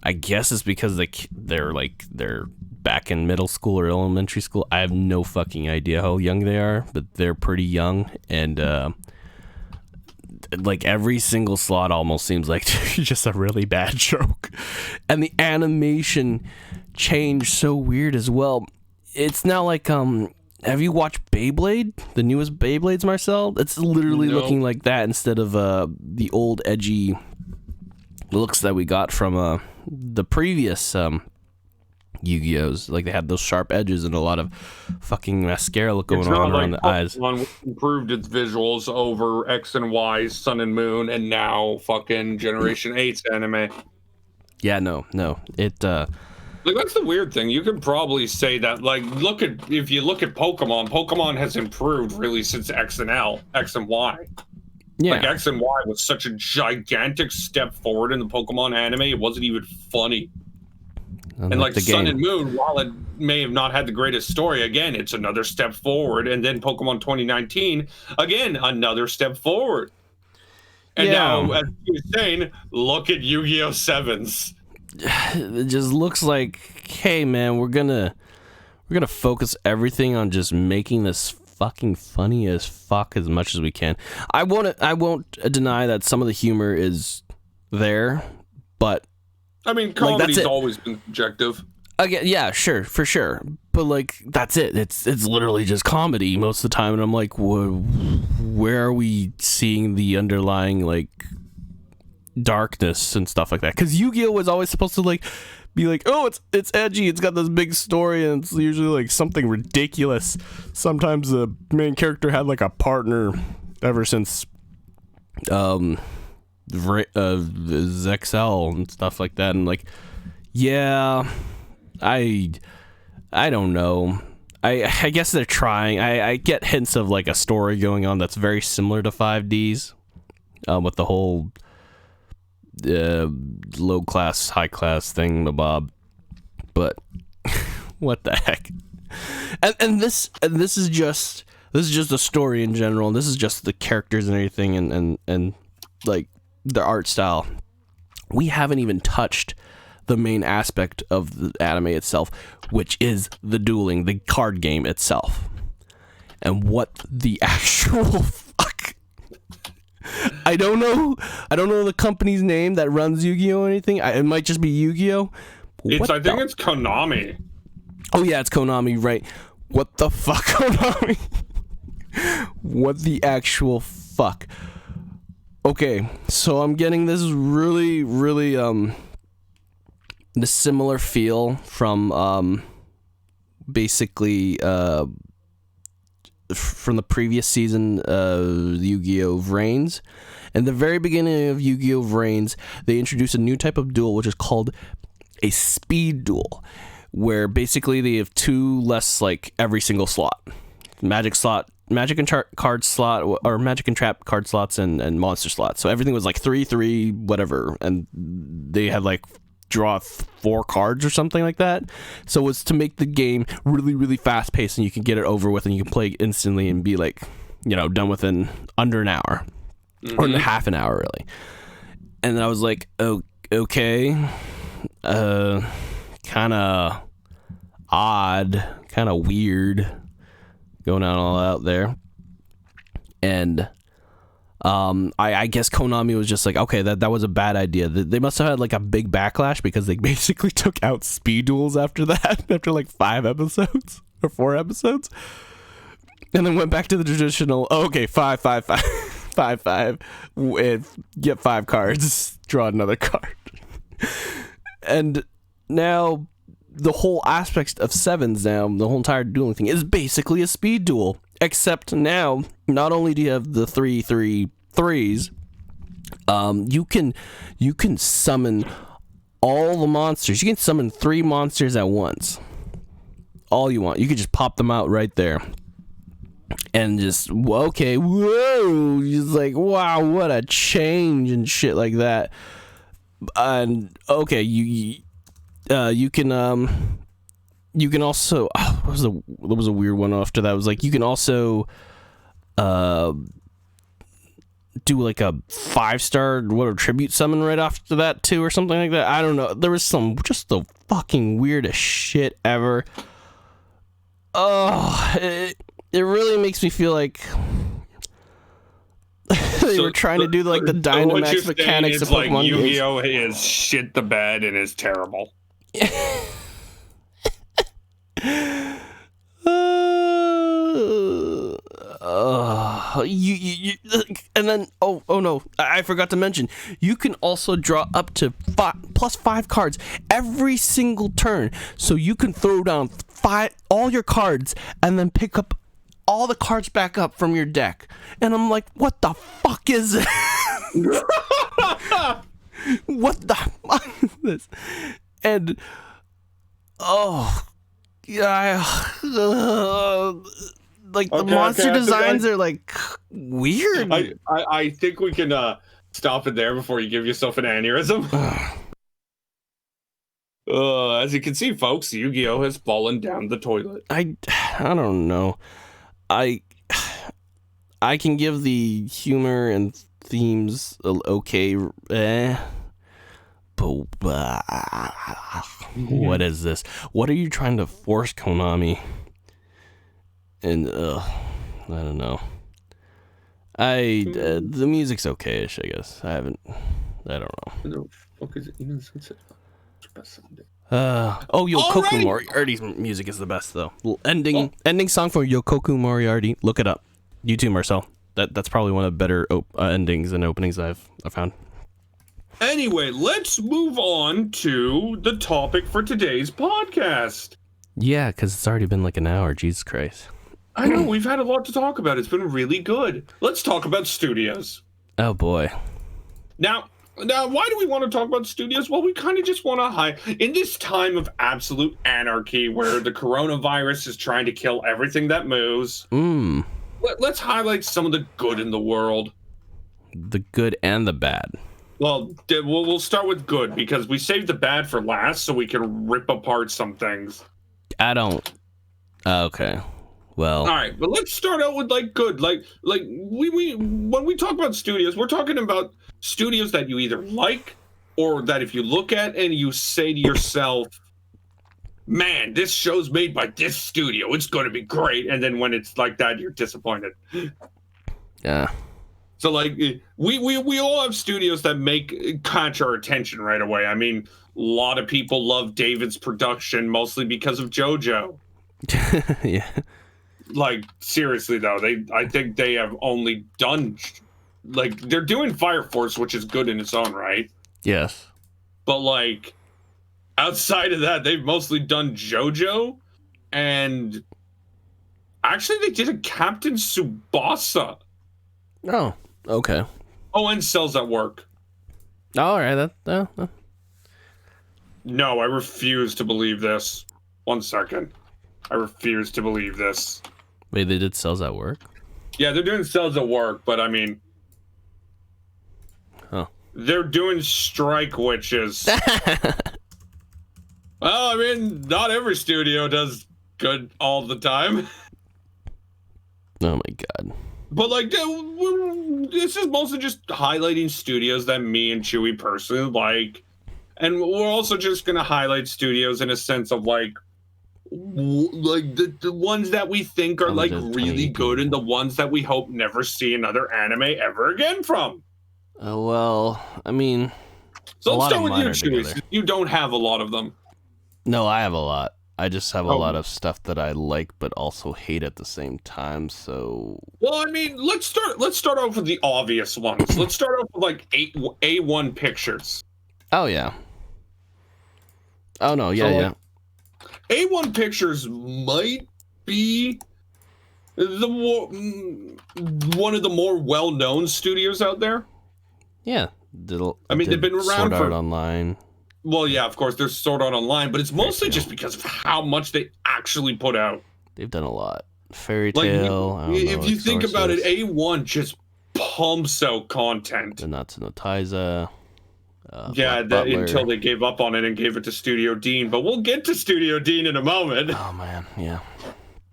I guess it's because they're back in middle school or elementary school. I have no fucking idea how young they are, but they're pretty young, and like every single slot almost seems like just a really bad joke, and the animation changed so weird as well. It's now like have you watched Beyblade? The newest Beyblades, Marcel? It's literally looking like that instead of the old edgy looks that we got from the previous Yu-Gi-Ohs. Like they had those sharp edges and a lot of fucking mascara going on around the eyes.
One improved its visuals over X and Y's Sun and Moon, and now fucking Generation 8's anime.
Yeah, no. It
like that's the weird thing. You could probably say that, like, if you look at Pokemon has improved really since X and Y. Yeah. Like X and Y was such a gigantic step forward in the Pokemon anime, it wasn't even funny. And like Sun and Moon, while it may have not had the greatest story, again, it's another step forward. And then Pokemon 2019, again, another step forward. And now, as you were saying, look at Yu-Gi-Oh! 7s.
It just looks like, hey man, we're gonna focus everything on just making this fucking funny as fuck as much as we can. I won't deny that some of the humor is there, but
I mean, comedy's always been subjective.
Again, yeah, sure, for sure, but like that's it. It's literally just comedy most of the time, and I'm like, where are we seeing the underlying like darkness and stuff like that? Because Yu-Gi-Oh! Was always supposed to like be like, oh, it's edgy, it's got this big story, and it's usually like something ridiculous. Sometimes the main character had like a partner ever since Zexel and stuff like that, and like, yeah, I don't know. I guess they're trying. I get hints of like a story going on that's very similar to 5Ds, with the whole low class, high class thing, Bob. But what the heck? And this is just the story in general, and this is just the characters and everything, and like the art style. We haven't even touched the main aspect of the anime itself, which is the dueling, the card game itself. And what the actual fuck? I don't know the company's name that runs Yu-Gi-Oh! Or anything. It might just be Yu-Gi-Oh!
I think it's Konami.
Oh yeah, it's Konami, right? What the fuck, Konami? What the actual fuck? Okay, so I'm getting this really, really the similar feel from basically from the previous season of Yu-Gi-Oh! Reigns. In the very beginning of Yu-Gi-Oh! Reigns, they introduced a new type of duel, which is called a speed duel, where basically they have two less like every single slot. Magic and card slot, or magic and trap card slots, and monster slots. So everything was like 3, whatever, and they had like draw 4 cards or something like that. So it's to make the game really, really fast paced, and you can get it over with, and you can play instantly and be like, done within under an hour, or half an hour really. And then I was like, oh, okay, kind of odd, kind of weird, going on all out there. And I guess Konami was just like, okay, that was a bad idea. They must have had like a big backlash, because they basically took out speed duels after that, after like 5 episodes or 4 episodes, and then went back to the traditional, okay, 5, 5, get 5 cards, draw another card. And now the whole aspect of sevens, now the whole entire dueling thing, is basically a speed duel, except now not only do you have the 3/3s, you can summon all the monsters. You can summon 3 monsters at once, all you want. You could just pop them out right there, and just, okay, whoa, just like, wow, what a change and shit like that. And okay, you can also, there was a weird one after that. It was like, you can also do like a 5-star tribute summon right after that too, or something like that. I don't know. There was just the fucking weirdest shit ever. Oh, it really makes me feel like they were trying to do like the Dynamax mechanics of Pokemon games.
Yu-Gi-Oh! Is shit the bed and is terrible.
And then oh no, I forgot to mention, you can also draw up to +5 cards every single turn, so you can throw down all your cards and then pick up all the cards back up from your deck. And I'm like, what the fuck is this? What the fuck is this? And oh yeah, like the monster designs are like weird.
I think we can stop it there before you give yourself an aneurysm. As you can see, folks, Yu-Gi-Oh! Has fallen down the toilet.
I don't know. I can give the humor and themes okay, but what is this? What are you trying to force, Konami? And I don't know. The music's okay-ish, I guess. I don't know. Yokoku Moriarty's music is the best, though. Ending song for Yokoku Moriarty. Look it up. You too, Marcel. That's probably one of the better endings and openings I've found.
Anyway, let's move on to the topic for today's podcast.
Yeah, because it's already been like an hour. Jesus Christ.
I know, we've had a lot to talk about. It's been really good. Let's talk about studios.
Oh, boy.
Now, why do we want to talk about studios? Well, we kind of just want to in this time of absolute anarchy where the coronavirus is trying to kill everything that moves, let's highlight some of the good in the world.
The good and the bad.
Well, we'll start with good, because we saved the bad for last so we can rip apart some things.
I don't... Okay. Well...
All right, but let's start out with, like, good. Like we when we talk about studios, we're talking about studios that you either like, or that if you look at and you say to yourself, man, this show's made by this studio. It's going to be great. And then when it's like that, you're disappointed.
Yeah.
So like we all have studios that catch our attention right away. I mean, a lot of people love David's production mostly because of JoJo.
Yeah.
Like seriously though, I think they have only done like they're doing Fire Force, which is good in its own right.
Yes.
But like outside of that, they've mostly done JoJo, and actually they did a Captain Tsubasa.
Oh, okay.
Oh, and Cells at Work.
All right.
No, I refuse to believe this. 1 second. I refuse to believe this.
Wait, they did Cells at Work?
Yeah, they're doing Cells at Work, but I mean...
Huh.
They're doing Strike Witches. Well, I mean, not every studio does good all the time.
Oh my god.
But like, this is mostly just highlighting studios that me and Chewy personally like. And we're also just going to highlight studios in a sense of like the ones that we think are like really good and the ones that we hope never see another anime ever again from.
Well, I mean...
So let's start with you, Chewy. You don't have a lot of them.
No, I have a lot. I just have a lot of stuff that I like but also hate at the same time, so...
Well, I mean, let's start off with the obvious ones. Let's start off with like A1 Pictures.
Oh, yeah. Oh, no, yeah.
A1 Pictures might be one of the more well-known studios out there.
Yeah.
I mean, they've been around
Sword Art Online.
Well, yeah, of course, there's Sword Art Online, but it's mostly just because of how much they actually put out.
They've done a lot. Fairy Tail.
Like, if you think about it, A1 just pumps out content.
The Natsu no Taiza.
Until they gave up on it and gave it to Studio Dean. But we'll get to Studio Dean in a moment.
Oh, man, yeah.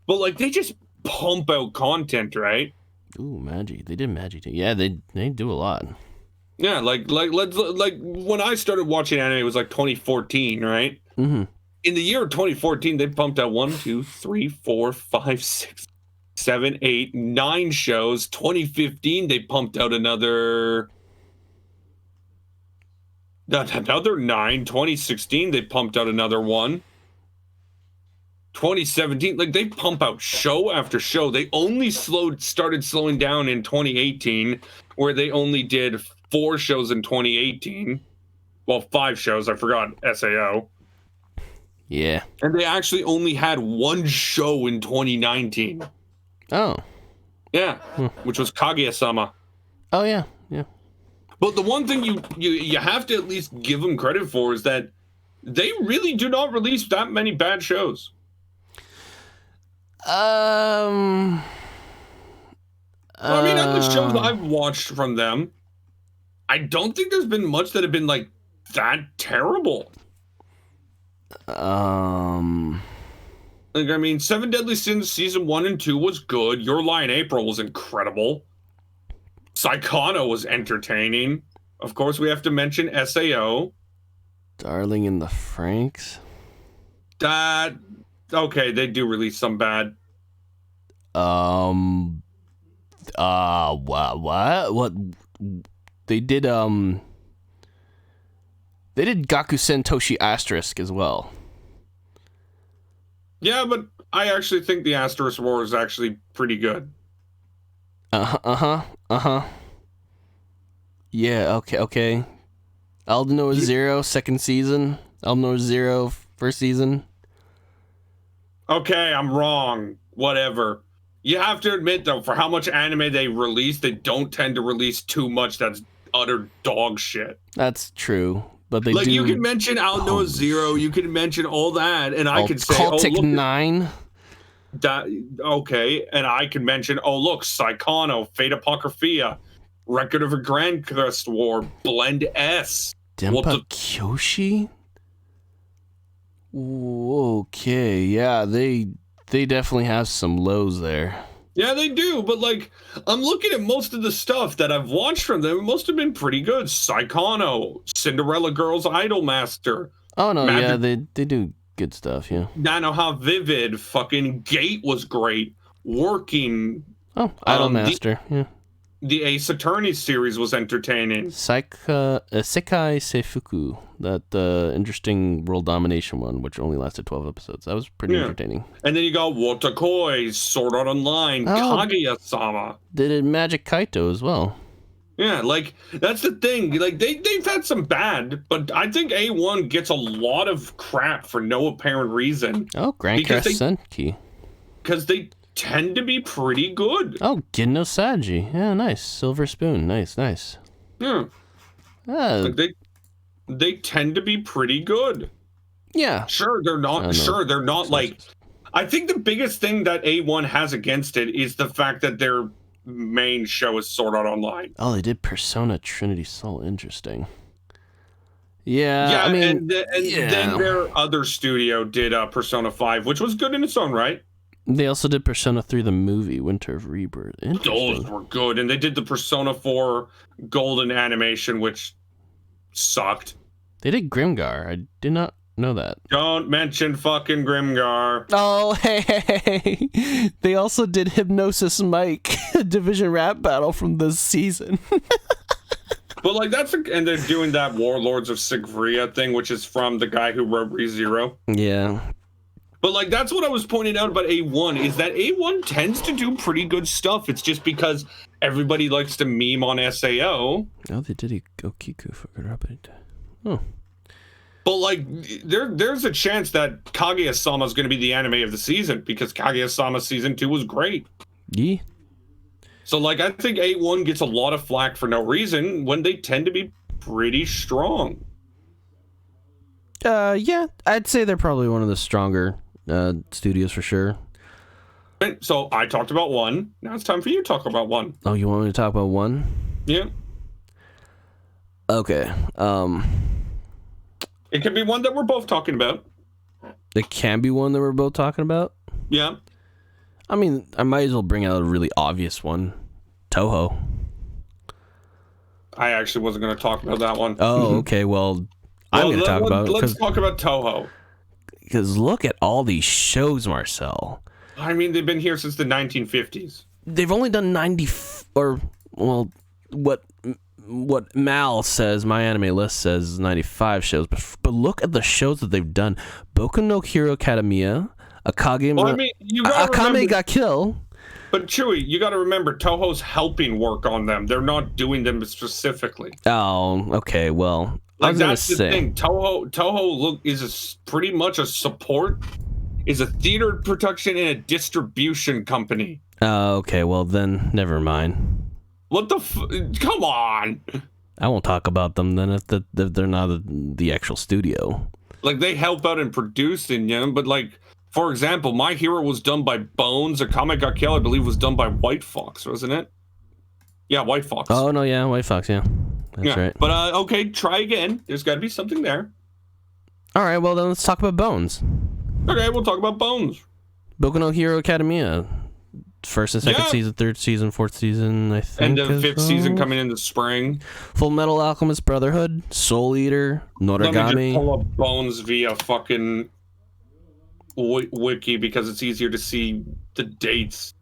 But, like, they just pump out content, right?
Ooh, Magi. They did Magi, too. Yeah, they do a lot.
Yeah, like when I started watching anime, it was like 2014, right?
Mm-hmm.
In the year of 2014, they pumped out 1, 2, 3, 4, 5, 6, 7, 8, 9 shows. 2015, they pumped out another 9. 2016, they pumped out another 1. 2017, like they pump out show after show. They only started slowing down in 2018, where they only did 4 shows in 2018. Well, 5 shows. I forgot SAO.
Yeah.
And they actually only had 1 show in 2019.
Oh.
Yeah. Which was Kaguya-sama.
Oh, yeah.
But the one thing you have to at least give them credit for is that they really do not release that many bad shows. I mean, at the shows I've watched from them, I don't think there's been much that have been like that terrible. Like, I mean, 7 Deadly Sins season 1 and 2 was good. Your Lie in April was incredible. Psychono was entertaining. Of course, we have to mention SAO.
Darling in the Franxx.
Okay, they do release some bad.
What? They did Gakusen Toshi Asterisk as well.
Yeah, but I actually think the Asterisk War is actually pretty good.
Yeah, okay. Aldnoah Zero, second season. Aldnoah Zero, first season.
Okay, I'm wrong. Whatever. You have to admit, though, for how much anime they release, they don't tend to release too much that's utter dog shit.
That's true. But they
like,
do...
you can mention Aldnoah Zero, you can mention all that, and I can say,
Cultic 9.
Okay, and I can mention, look, Psychono, Fate Apocrypha, Record of a Grand Quest War, Blend S.
Denpa Kyoshi? Okay, yeah, they definitely have some lows there.
Yeah, they do, but like, I'm looking at most of the stuff that I've watched from them. Most have been pretty good. Psychono, Cinderella Girls Idol Master.
Oh no, yeah, they do good stuff, yeah.
Nanoha Vivid, fucking Gate was great. Working.
Oh, Idolmaster, yeah.
The Ace Attorney series was entertaining.
Sekai Seifuku, that interesting world domination one, which only lasted 12 episodes. That was pretty entertaining.
And then you got Wotakoi, Sword Art Online, Kaguya-sama.
They did Magic Kaito as well.
Yeah, like, that's the thing. Like, they've had some bad, but I think A1 gets a lot of crap for no apparent reason.
Oh, Grand Crest Senki.
Because they tend to be pretty good.
Oh, Ginno Saji. Yeah, nice. Silver Spoon. Nice.
Yeah. Like they tend to be pretty good.
Yeah.
Sure, they're not like... I think the biggest thing that A1 has against it is the fact that their main show is Sword Art Online.
Oh, they did Persona Trinity Soul. Interesting. Yeah, I mean...
And then their other studio did Persona 5, which was good in its own right.
They also did Persona 3, the movie, Winter of Rebirth.
Those were good. And they did the Persona 4 Golden animation, which sucked.
They did Grimgar. I did not know that.
Don't mention fucking Grimgar.
Oh, hey. They also did Hypnosis Mike, Division Rap Battle from this season.
But, like, and they're doing that Warlords of Sigvria thing, which is from the guy who wrote ReZero.
Yeah.
But, like, that's what I was pointing out about A1, is that A1 tends to do pretty good stuff. It's just because everybody likes to meme on SAO.
Oh, they did Okiku for Garbage. Oh.
But, like, there's a chance that Kaguya-sama is going to be the anime of the season, because Kaguya-sama Season 2 was great.
Yeah.
So, like, I think A1 gets a lot of flack for no reason when they tend to be pretty strong.
Yeah, I'd say they're probably one of the stronger studios for sure.
So I talked about one. Now it's time for you to talk about one.
Oh, you want me to talk about one?
Yeah.
Okay.
It can be one that we're both talking about.
It can be one that we're both talking about?
Yeah.
I mean, I might as well bring out a really obvious one. Toho.
I actually wasn't going to talk about that one.
Oh, okay. Well, I'm going to talk about it.
Let's talk about Toho.
Because look at all these shows, Marcel.
I mean, they've been here since the 1950s.
They've only done what Mal says, my anime list says 95 shows, but look at the shows that they've done. Boku no Hero Academia, Akame ga Kill.
But Chewy, you got to remember, Toho's helping work on them. They're not doing them specifically.
Oh, okay. Well,
like, that's the thing. Toho is pretty much a support, is a theater production and a distribution company.
Okay. Well, then never mind.
What the come on.
I won't talk about them then if they're not the actual studio.
Like, they help out in producing, you know, but, like, for example, My Hero was done by Bones. Akame ga Kill, I believe, was done by White Fox, wasn't it? Yeah, White Fox.
Oh, no, yeah, White Fox, yeah. That's right.
But, okay, try again. There's got to be something there.
All right, well, then let's talk about Bones.
Okay, we'll talk about Bones.
Boku no Hero Academia. First and second season, third season, fourth season, I think.
And the fifth season coming in the spring.
Full Metal Alchemist Brotherhood, Soul Eater, Noragami.
Let me just pull up Bones via fucking wiki because it's easier to see the dates.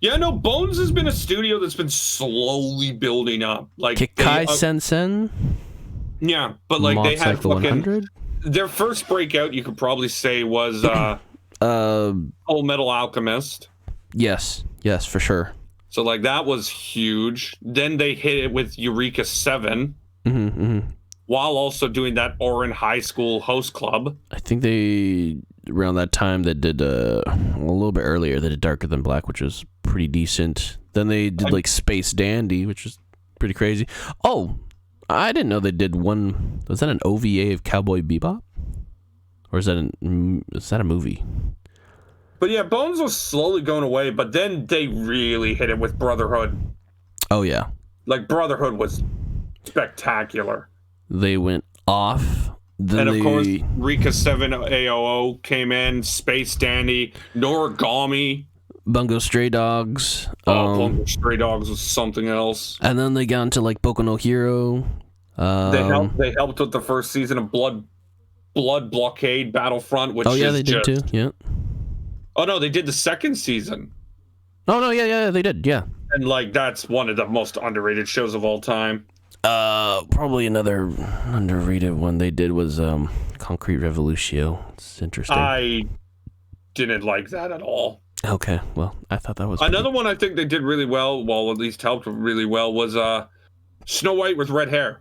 Yeah, no, Bones has been a studio that's been slowly building up. Like
Kikai Sensen.
Yeah, but like they had fucking
100?
Their first breakout, you could probably say, was Full Metal Alchemist.
Yes, for sure.
So like that was huge. Then they hit it with Eureka 7. While also doing that Orin High School Host Club.
I think they, around that time, they did, a little bit earlier, they did Darker Than Black, which was pretty decent. Then they did, like, Space Dandy, which was pretty crazy. Oh, I didn't know they did one, was that an OVA of Cowboy Bebop? Or is that a movie?
But yeah, Bones was slowly going away, but then they really hit it with Brotherhood.
Oh, yeah.
Like, Brotherhood was spectacular.
They went off.
And of course, Rika 7 AOO came in, Space Dandy, Noragami.
Bungo Stray Dogs.
Bungo Stray Dogs was something else.
And then they got into, like, Boku no Hero.
They helped with the first season of Blood Blood Blockade Battlefront, which
they did too. Yeah.
Oh no, they did the second season.
Oh no, yeah, they did. Yeah.
And like that's one of the most underrated shows of all time.
Probably another underrated one they did was Concrete Revolution. It's interesting.
I didn't like that at all.
Okay, well, I thought that was
another one I think they did really well, well, at least helped really well, was Snow White with red hair.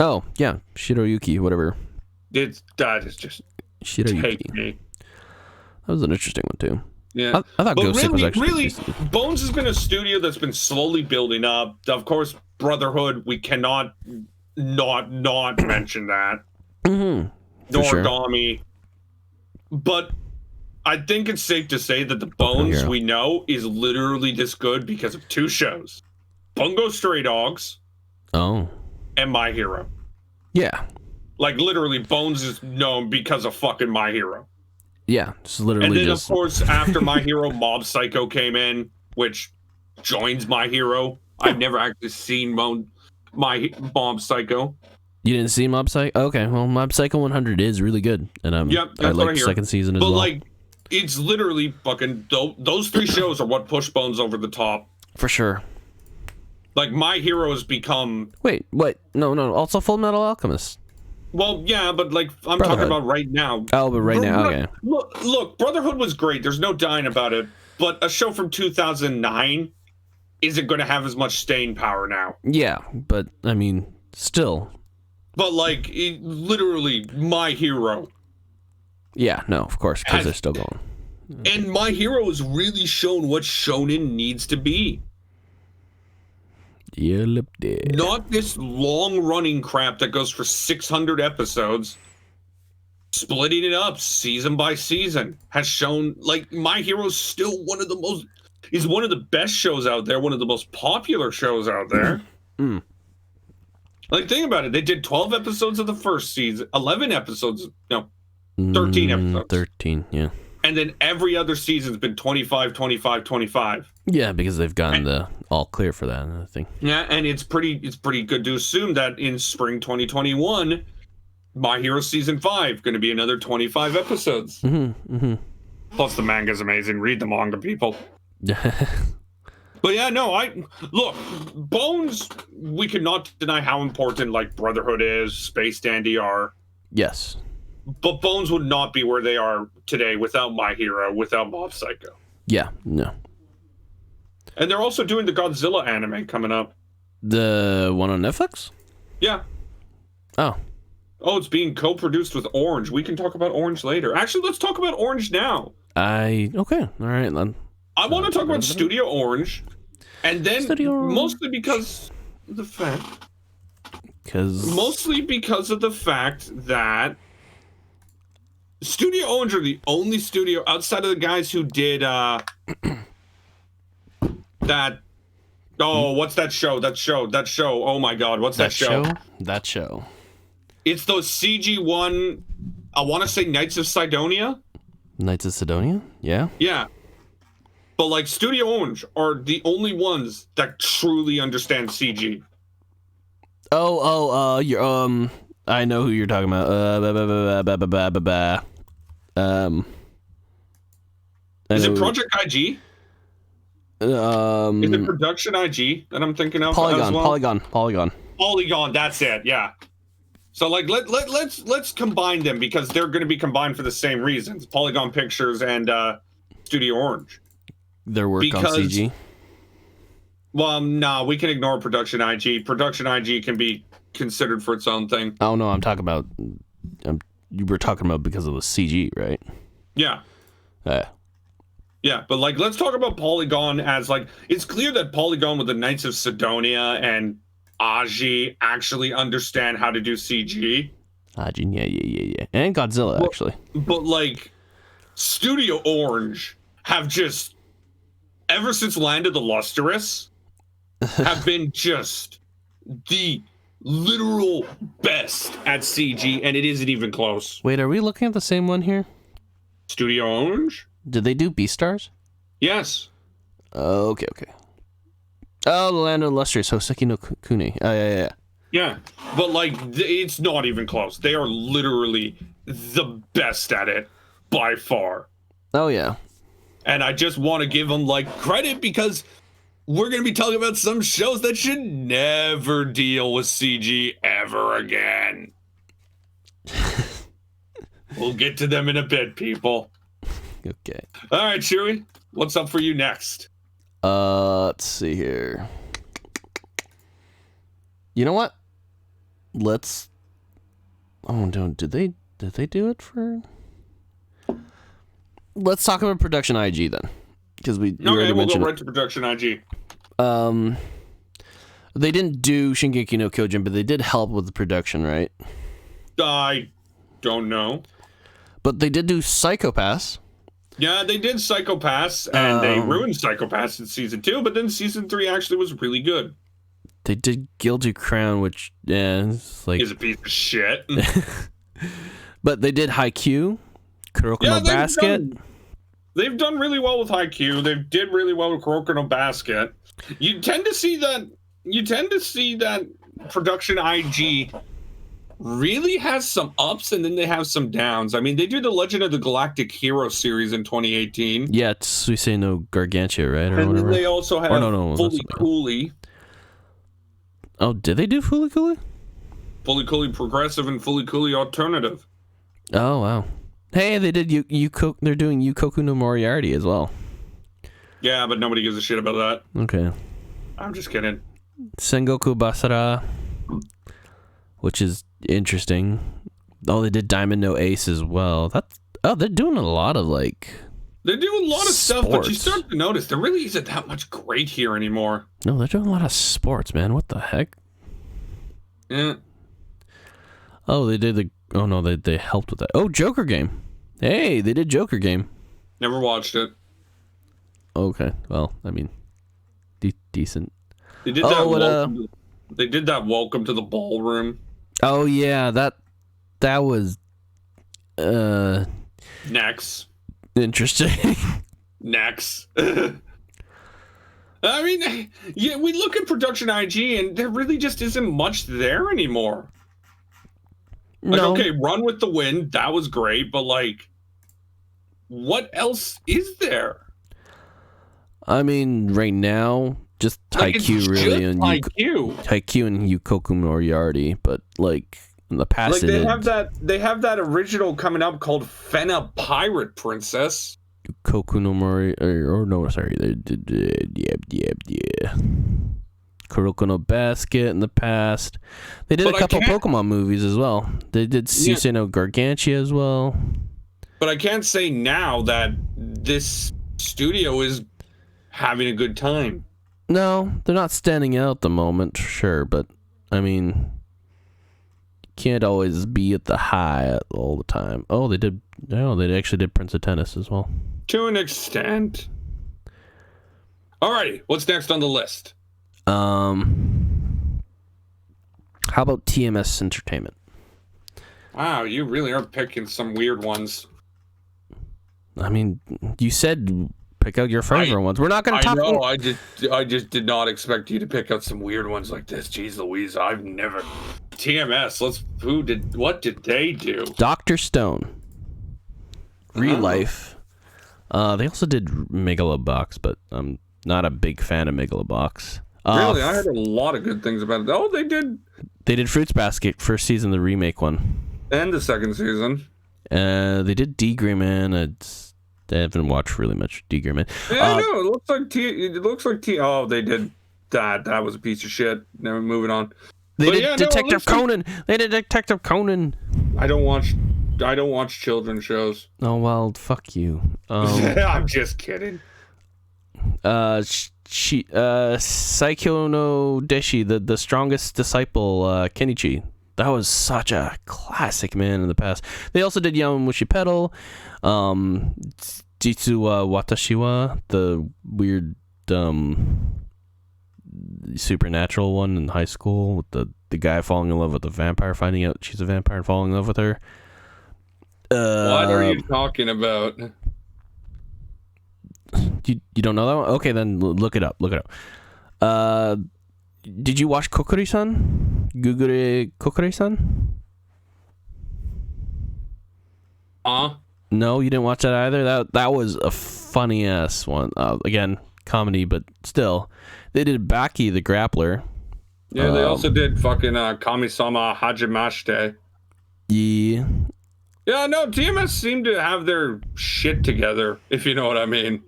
Oh, yeah, Shiroyuki, whatever.
That is just
Shiroyuki.
Take me.
That was an interesting one too.
Yeah,
I thought Ghost Sick was actually
really. Bones has been a studio that's been slowly building up. Of course, Brotherhood. We cannot not mention that.
Mm-hmm.
Noragami, but I think it's safe to say that the Bones we know is literally this good because of two shows: Bungo Stray Dogs, and My Hero.
Yeah,
like literally, Bones is known because of fucking My Hero.
Yeah, it's literally.
And then, of course, after My Hero, Mob Psycho came in, which joins My Hero. I've never actually seen Mob Psycho.
You didn't see Mob Psycho? Okay, well, Mob Psycho 100 is really good, and I like the second season as well. But like,
it's literally fucking those three shows are what pushed Bones over the top
for sure.
Like My Hero has become.
Wait, what? No. Also, Full Metal Alchemist.
Well, yeah, but like I'm talking about right now.
Oh, but right now, okay.
Look, Brotherhood was great. There's no dying about it. But a show from 2009 isn't going to have as much staying power now.
Yeah, but I mean, still.
But like, literally, My Hero.
Yeah, no, of course, because they're still going.
And My Hero has really shown what shonen needs to be. Not this long-running crap that goes for 600 episodes. Splitting it up season by season has shown, like, My Hero's still one of the best shows out there, one of the most popular shows out there. Like, think about it. They did 12 episodes of the first season, 11 episodes, 13 episodes.
13, yeah.
And then every other season's been 25, 25, 25.
Yeah, because they've gotten the all clear for that, I think.
Yeah, and it's pretty good to assume that in spring 2021, My Hero Season 5 going to be another 25 episodes. Plus the manga's amazing. Read the manga, people. But yeah, no, look, Bones, we cannot deny how important like Brotherhood is, Space Dandy are.
Yes.
But Bones would not be where they are today without My Hero, without Mob Psycho.
Yeah, no.
And they're also doing the Godzilla anime coming up.
The one on Netflix?
Yeah.
Oh,
it's being co-produced with Orange. We can talk about Orange later. Actually, let's talk about Orange now.
Okay, all right then.
I want to talk about Studio Orange, and then mostly because of the fact that Studio Orange are the only studio outside of the guys who did that. Oh, what's that show? That show. Oh my God, what's that show?
That show.
It's those CG1. I want to say Knights of Sidonia.
Knights of Sidonia? Yeah.
Yeah. But like Studio Orange are the only ones that truly understand CG.
You're I know who you're talking about.
Is it Project IG? Is it Production IG that I'm thinking of? Polygon, that's it. Yeah. So like let's combine them because they're going to be combined for the same reasons. Polygon Pictures and Studio Orange.
Their work on CG.
Well, no, we can ignore Production IG. Production IG can be considered for its own thing.
Oh no, I'm talking about. You were talking about because of the CG, right?
Yeah. Yeah, but like, let's talk about Polygon as like, it's clear that Polygon with the Knights of Sidonia and Aji actually understand how to do CG.
Aji, yeah. And Godzilla, actually.
But like, Studio Orange have just, ever since Land of the Lustrous, have been just the literal best at CG, and it isn't even close.
Wait, are we looking at the same one here?
Studio Orange?
Did they do Beastars?
Yes.
Okay. Oh, The Land of the Lustrous, Hoseki no Kune. Yeah.
Yeah, but like it's not even close. They are literally the best at it by far.
Oh yeah.
And I just want to give them like credit because we're going to be talking about some shows that should never deal with CG ever again. We'll get to them in a bit, people.
Okay.
All right, Chewy, what's up for you next?
Let's see here. You know what? Let's. Oh no! Did they do it for? Let's talk about production IG then, because we already
we'll
mentioned
go right to production IG.
They didn't do Shingeki no Kyojin, but they did help with the production, right?
I don't know.
But they did do Psycho-Pass.
Yeah, they did Psycho-Pass, and they ruined Psycho-Pass in season 2, but then season 3 actually was really good.
They did Gilded Crown, which it's like
is a piece of shit.
But they did Haikyuu, Kuroko no Basket.
They've done really well with Haikyuu. They did really well with Kuroko no Basket. You tend to see that production IG really has some ups and then they have some downs. I mean, they do the Legend of the Galactic Hero series in 2018.
Yeah, it's Suisei no Gargantia, right? Or
and
whatever.
Then they also have Fully Cooley.
Oh, did they do Fully Cooley?
Fully Cooley Progressive and Fully Cooley Alternative.
Oh, wow. Hey, they did they're doing Yukoku no Moriarty as well.
Yeah, but nobody gives a shit about that.
Okay.
I'm just kidding.
Sengoku Basara, which is interesting. Oh, they did Diamond no Ace as well. They're doing a lot of
They're doing a lot of stuff, but you
sports.
start to notice there really isn't that much great here anymore.
No, they're doing a lot of sports, man. What the heck?
Yeah.
Oh, they did they helped with that. Oh, Joker Game. Hey, they did Joker Game.
Never watched it.
Okay, well, I mean, decent.
They did that. They did that. Welcome to the Ballroom.
Oh yeah, that was
Next.
Interesting.
Next. I mean, yeah, we look at production IG and there really just isn't much there anymore. Like,
no.
Okay, Run with the Wind, that was great, but like, what else is there?
I mean, right now, just Haikyuu really, and Haikyuu and Yukoku Moriarty, but like in the past,
like they have that original coming up called Fena Pirate Princess.
Yukoku no Moriarty, or no, sorry, they did yeah. Kuroko no Basket in the past. They did a couple Pokemon movies as well. They did Suisei no Gargantia as well.
But I can't say now that this studio is having a good time.
No, they're not standing out at the moment, sure, but I mean, you can't always be at the high all the time. Oh, they did. No, they actually did Prince of Tennis as well.
To an extent. Alrighty, what's next on the list?
How about TMS Entertainment?
Wow, you really are picking some weird ones.
I mean, you said pick out your favorite ones. We're not going to talk.
I know. I just did not expect you to pick out some weird ones like this. Jeez Louise, I've never. TMS. What did they do?
Dr. Stone. Real Life. They also did Megalobox, but I'm not a big fan of Megalobox.
Really, I heard a lot of good things about it. Oh, they did.
They did Fruits Basket first season, the remake one,
and the second season.
They did D-Gray Man. I haven't watched really much D-Gray Man.
Yeah, no, it looks like Oh, they did that. That was a piece of shit. Never moving on.
They did Detective Conan. They did Detective Conan.
I don't watch children's shows.
Oh well, fuck you.
I'm just kidding.
Saikyo no Deshi, the strongest disciple, Kenichi. That was such a classic, man, in the past. They also did Yamamushi Pedal, Jitsu Watashi wa, the weird supernatural one in high school with the guy falling in love with the vampire, finding out she's a vampire and falling in love with her.
What are you talking about?
You don't know that one? Okay, then look it up. Did you watch Kokori-san? Gugure Kokore-san? No, you didn't watch that either? That was a funny ass one. Again, comedy, but still. They did Baki the Grappler.
Yeah, they also did fucking Kami-sama Hajimashite.
Yeah.
Yeah, no, TMS seemed to have their shit together, if you know what I mean.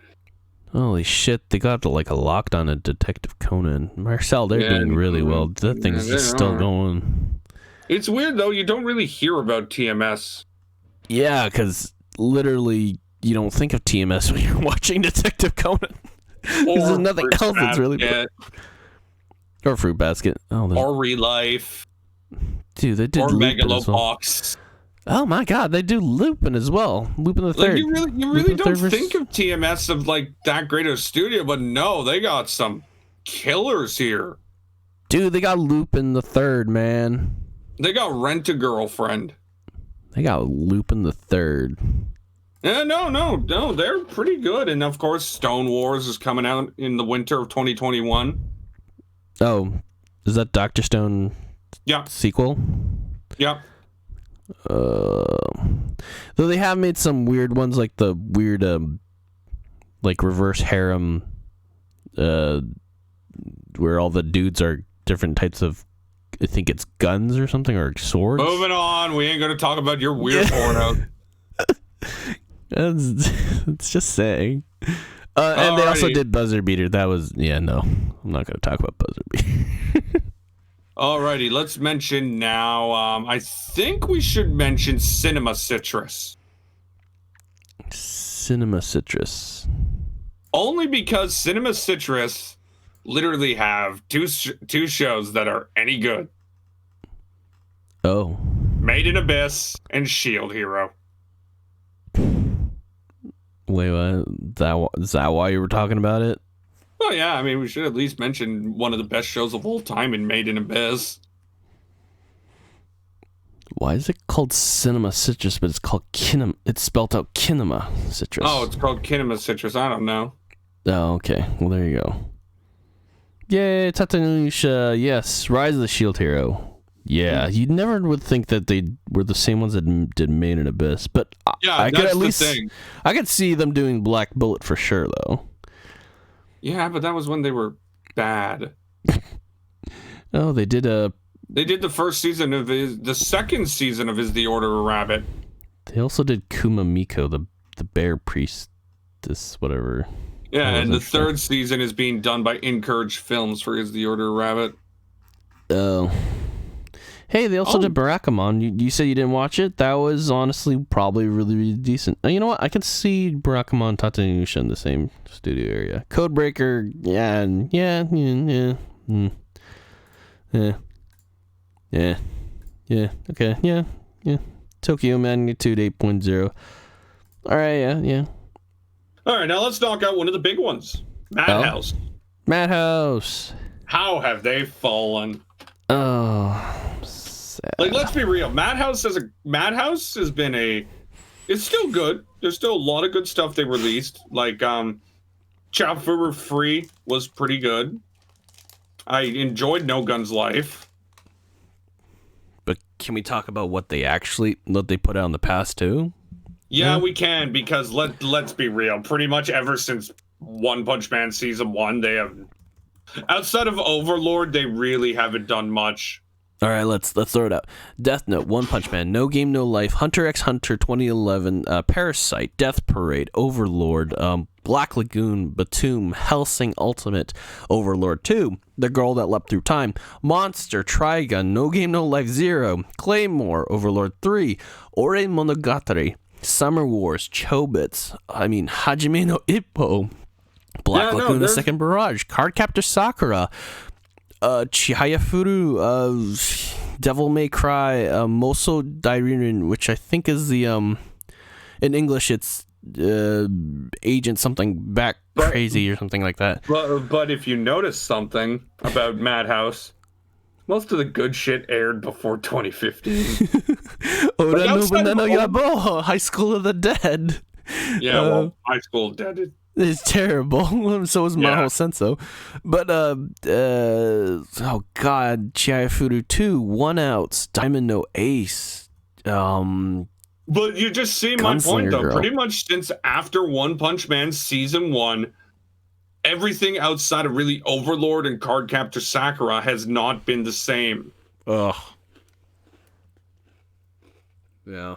Holy shit, they got like a lockdown of Detective Conan. Marcel, they're doing really well. That thing's just still going.
It's weird, though. You don't really hear about TMS.
Yeah, because literally you don't think of TMS when you're watching Detective Conan. Because there's nothing else that's really... Or Fruit Basket.
Or Relife.
Dude, they did
or
Lupin
Megalobox.
Oh my god, they do Lupin as well. Lupin the Third.
You really don't think of TMS of like that great a studio, but no, they got some killers here.
Dude, they got Lupin the Third, man.
They got Rent-A-Girlfriend.
They got Lupin the Third.
Yeah, no, they're pretty good. And of course, Stone Wars is coming out in the winter of 2021.
Oh, is that Dr. Stone sequel?
Yep.
Though they have made some weird ones, like the weird like reverse harem where all the dudes are different types of, I think it's guns or something, or swords.
Moving on, we ain't gonna talk about your weird porno.
It's just saying. And they also did Buzzer Beater. That was, no, I'm not gonna talk about Buzzer Beater.
Alrighty, let's mention now, I think we should mention Cinema Citrus.
Cinema Citrus.
Only because Cinema Citrus literally have two shows that are any good.
Oh.
Made in Abyss and Shield Hero.
Wait, what? Is that why you were talking about it?
Well, yeah, I mean, we should at least mention one of the best shows of all time in Made in Abyss.
Why is it called Cinema Citrus, but it's called Kinema? It's spelled out Kinema Citrus.
Oh, it's called Kinema Citrus. I don't know.
Oh, okay. Well, there you go. Yay, Tatanusha. Yes, Rise of the Shield Hero. Yeah, you never would think that they were the same ones that did Made in Abyss, but
yeah,
I could at least
the thing.
I could see them doing Black Bullet for sure, though.
Yeah, but that was when they were bad.
Oh, they did
the first season of the second season of Is the Order a Rabbit.
They also did Kuma Miko, the bear priest, whatever.
Yeah, and the third season is being done by Encourage Films for Is the Order a Rabbit.
Oh. Hey, they also did Barakamon. You said you didn't watch it? That was honestly probably really, really decent. You know what? I can see Barakamon Tatanusha in the same studio area. Codebreaker, okay, yeah. Tokyo Magnitude 8.0. Alright, yeah.
Alright, now let's knock out one of the big ones. Madhouse.
Madhouse.
How have they fallen?
Oh, sad.
Like, let's be real. Madhouse has been it's still good. There's still a lot of good stuff they released. Like, Chow Fu Free was pretty good. I enjoyed No Guns Life.
But can we talk about what they put out in the past too?
Yeah, we can, because let's be real. Pretty much ever since One Punch Man Season 1, they have... Outside of Overlord, they really haven't done much.
All right, let's throw it out. Death Note, One Punch Man, No Game No Life, Hunter x Hunter 2011, Parasite, Death Parade, Overlord, Black Lagoon, Batum, Hellsing Ultimate, Overlord 2, The Girl That Leapt Through Time, Monster, Trigun, No Game No Life 0, Claymore, Overlord 3, Ore Monogatari, Summer Wars, Hajime no Ippo, Black Lagoon, The Second Barrage, Cardcaptor Sakura, Chihaya Furu, Devil May Cry, Moso Dairin, which I think is the in English it's Agent something back crazy or something like that.
But if you notice something about Madhouse, most of the good shit aired before 2015.
Ora no Banana Yabo, High School of the Dead.
Yeah, well, High School Dead
It's terrible. So is Maho Senso. But, oh god, Chiafuru 2, 1 outs, Diamond no Ace.
But you just see my point, though. Pretty much since after One Punch Man Season 1, everything outside of really Overlord and Cardcaptor Sakura has not been the same.
Ugh. Yeah.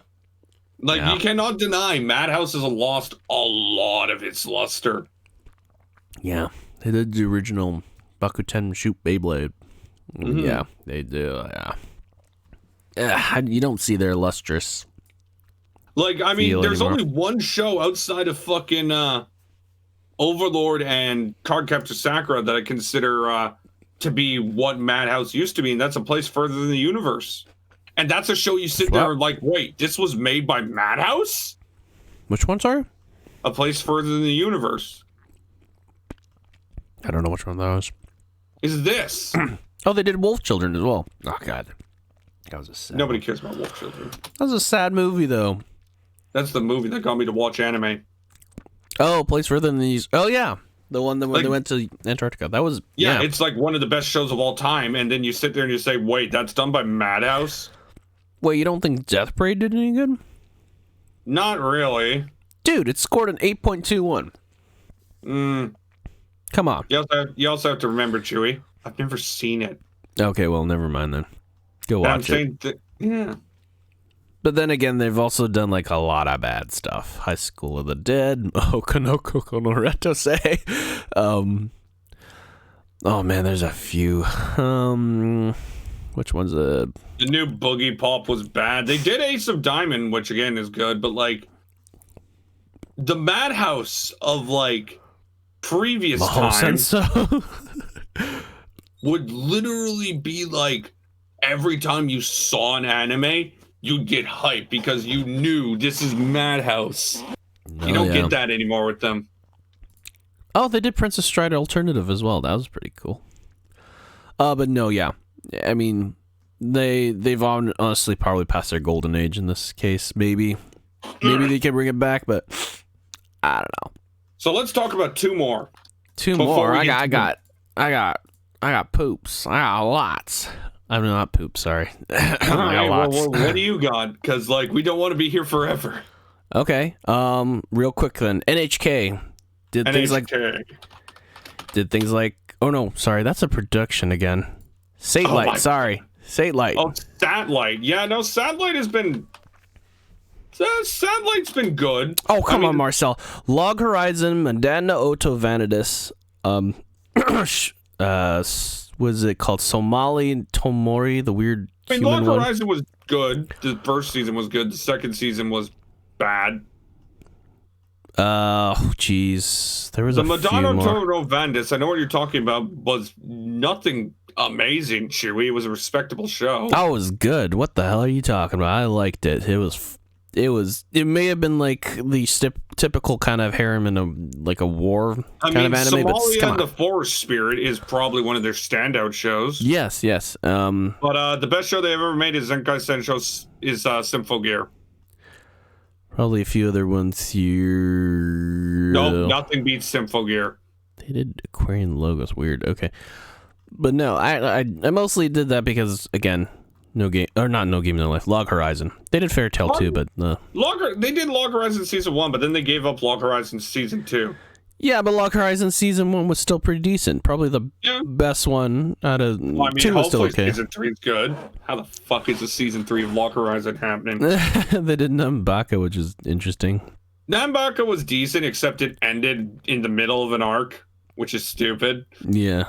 Like, you cannot deny Madhouse has lost a lot of its luster.
Yeah. They did the original Bakuten Shoot Beyblade. Mm-hmm. Yeah, they do, you don't see their lustrous.
Like, I mean, there's only one show outside of fucking Overlord and Cardcaptor Sakura that I consider to be what Madhouse used to be, and that's A Place Further in the Universe. And that's a show you sit there and like, wait, this was made by Madhouse?
Which one, sorry?
A Place Further in the Universe.
I don't know which one that was.
Is this?
Oh, they did Wolf Children as well. Oh, God. That was a sad
Nobody cares about Wolf Children.
That was a sad movie, though.
That's the movie that got me to watch anime.
Oh, Place Further than these. Oh, yeah. The one that when they went to Antarctica. That was...
Yeah, it's like one of the best shows of all time. And then you sit there and you say, wait, that's done by Madhouse?
Wait, you don't think Death Parade did any good?
Not really.
Dude, it scored an 8.21. Come on.
You also have to remember, Chewie, I've never seen it.
Okay, well, never mind then. Go watch it.
Yeah.
But then again, they've also done like a lot of bad stuff. High School of the Dead, Okanoko Konoreto say. Oh man, there's a few. Which one's the
new Boogie Pop was bad. They did Ace of Diamond, which again is good, but like the Madhouse of like previous times would literally be like every time you saw an anime, you'd get hyped because you knew this is Madhouse. You don't get that anymore with them.
Oh, they did Princess Stride Alternative as well. That was pretty cool. But no, yeah. I mean, they've honestly probably passed their golden age in this case. Maybe they can bring it back, but I don't know.
So let's talk about two more.
I got poops. I got lots. I'm not poop. Sorry.
Well, what do you got? Because like we don't want to be here forever.
Okay. Real quick then. NHK did things like. Oh no, sorry. That's a production again. Satellite. Sorry. Satellite.
Oh, Satellite. Yeah, no, Satellite's been good.
Oh, come on, Marcel. Log Horizon, Mandana Oto Vanidus. Was it called Somali Tomori, the weird human
Log Horizon was good. The first season was good. The second season was bad.
Jeez. There was
the Madonna Toro Vandis, I know what you're talking about, was nothing amazing, Chewie. It was a respectable show.
Oh, it was good. What the hell are you talking about? I liked it. It may have been like the typical kind of harem in a war kind of anime.
Somalia and the Forest Spirit is probably one of their standout shows.
Yes.
But the best show they ever made is Zenkai Sensho is Symphogear.
Probably a few other ones here.
Nope, nothing beats Symphogear.
They did Aquarian logos. Weird. Okay. But no, I mostly did that because, again, No Game No Life. Log Horizon. They did Fairytale too, but
they did Log Horizon Season 1, but then they gave up Log Horizon Season 2.
Yeah, but Log Horizon Season 1 was still pretty decent. Probably the best one out of 2 was still okay.
Season 3 is good. How the fuck is the Season 3 of Log Horizon happening?
They did Nambaka, which is interesting.
Nambaka was decent, except it ended in the middle of an arc, which is stupid.
Yeah.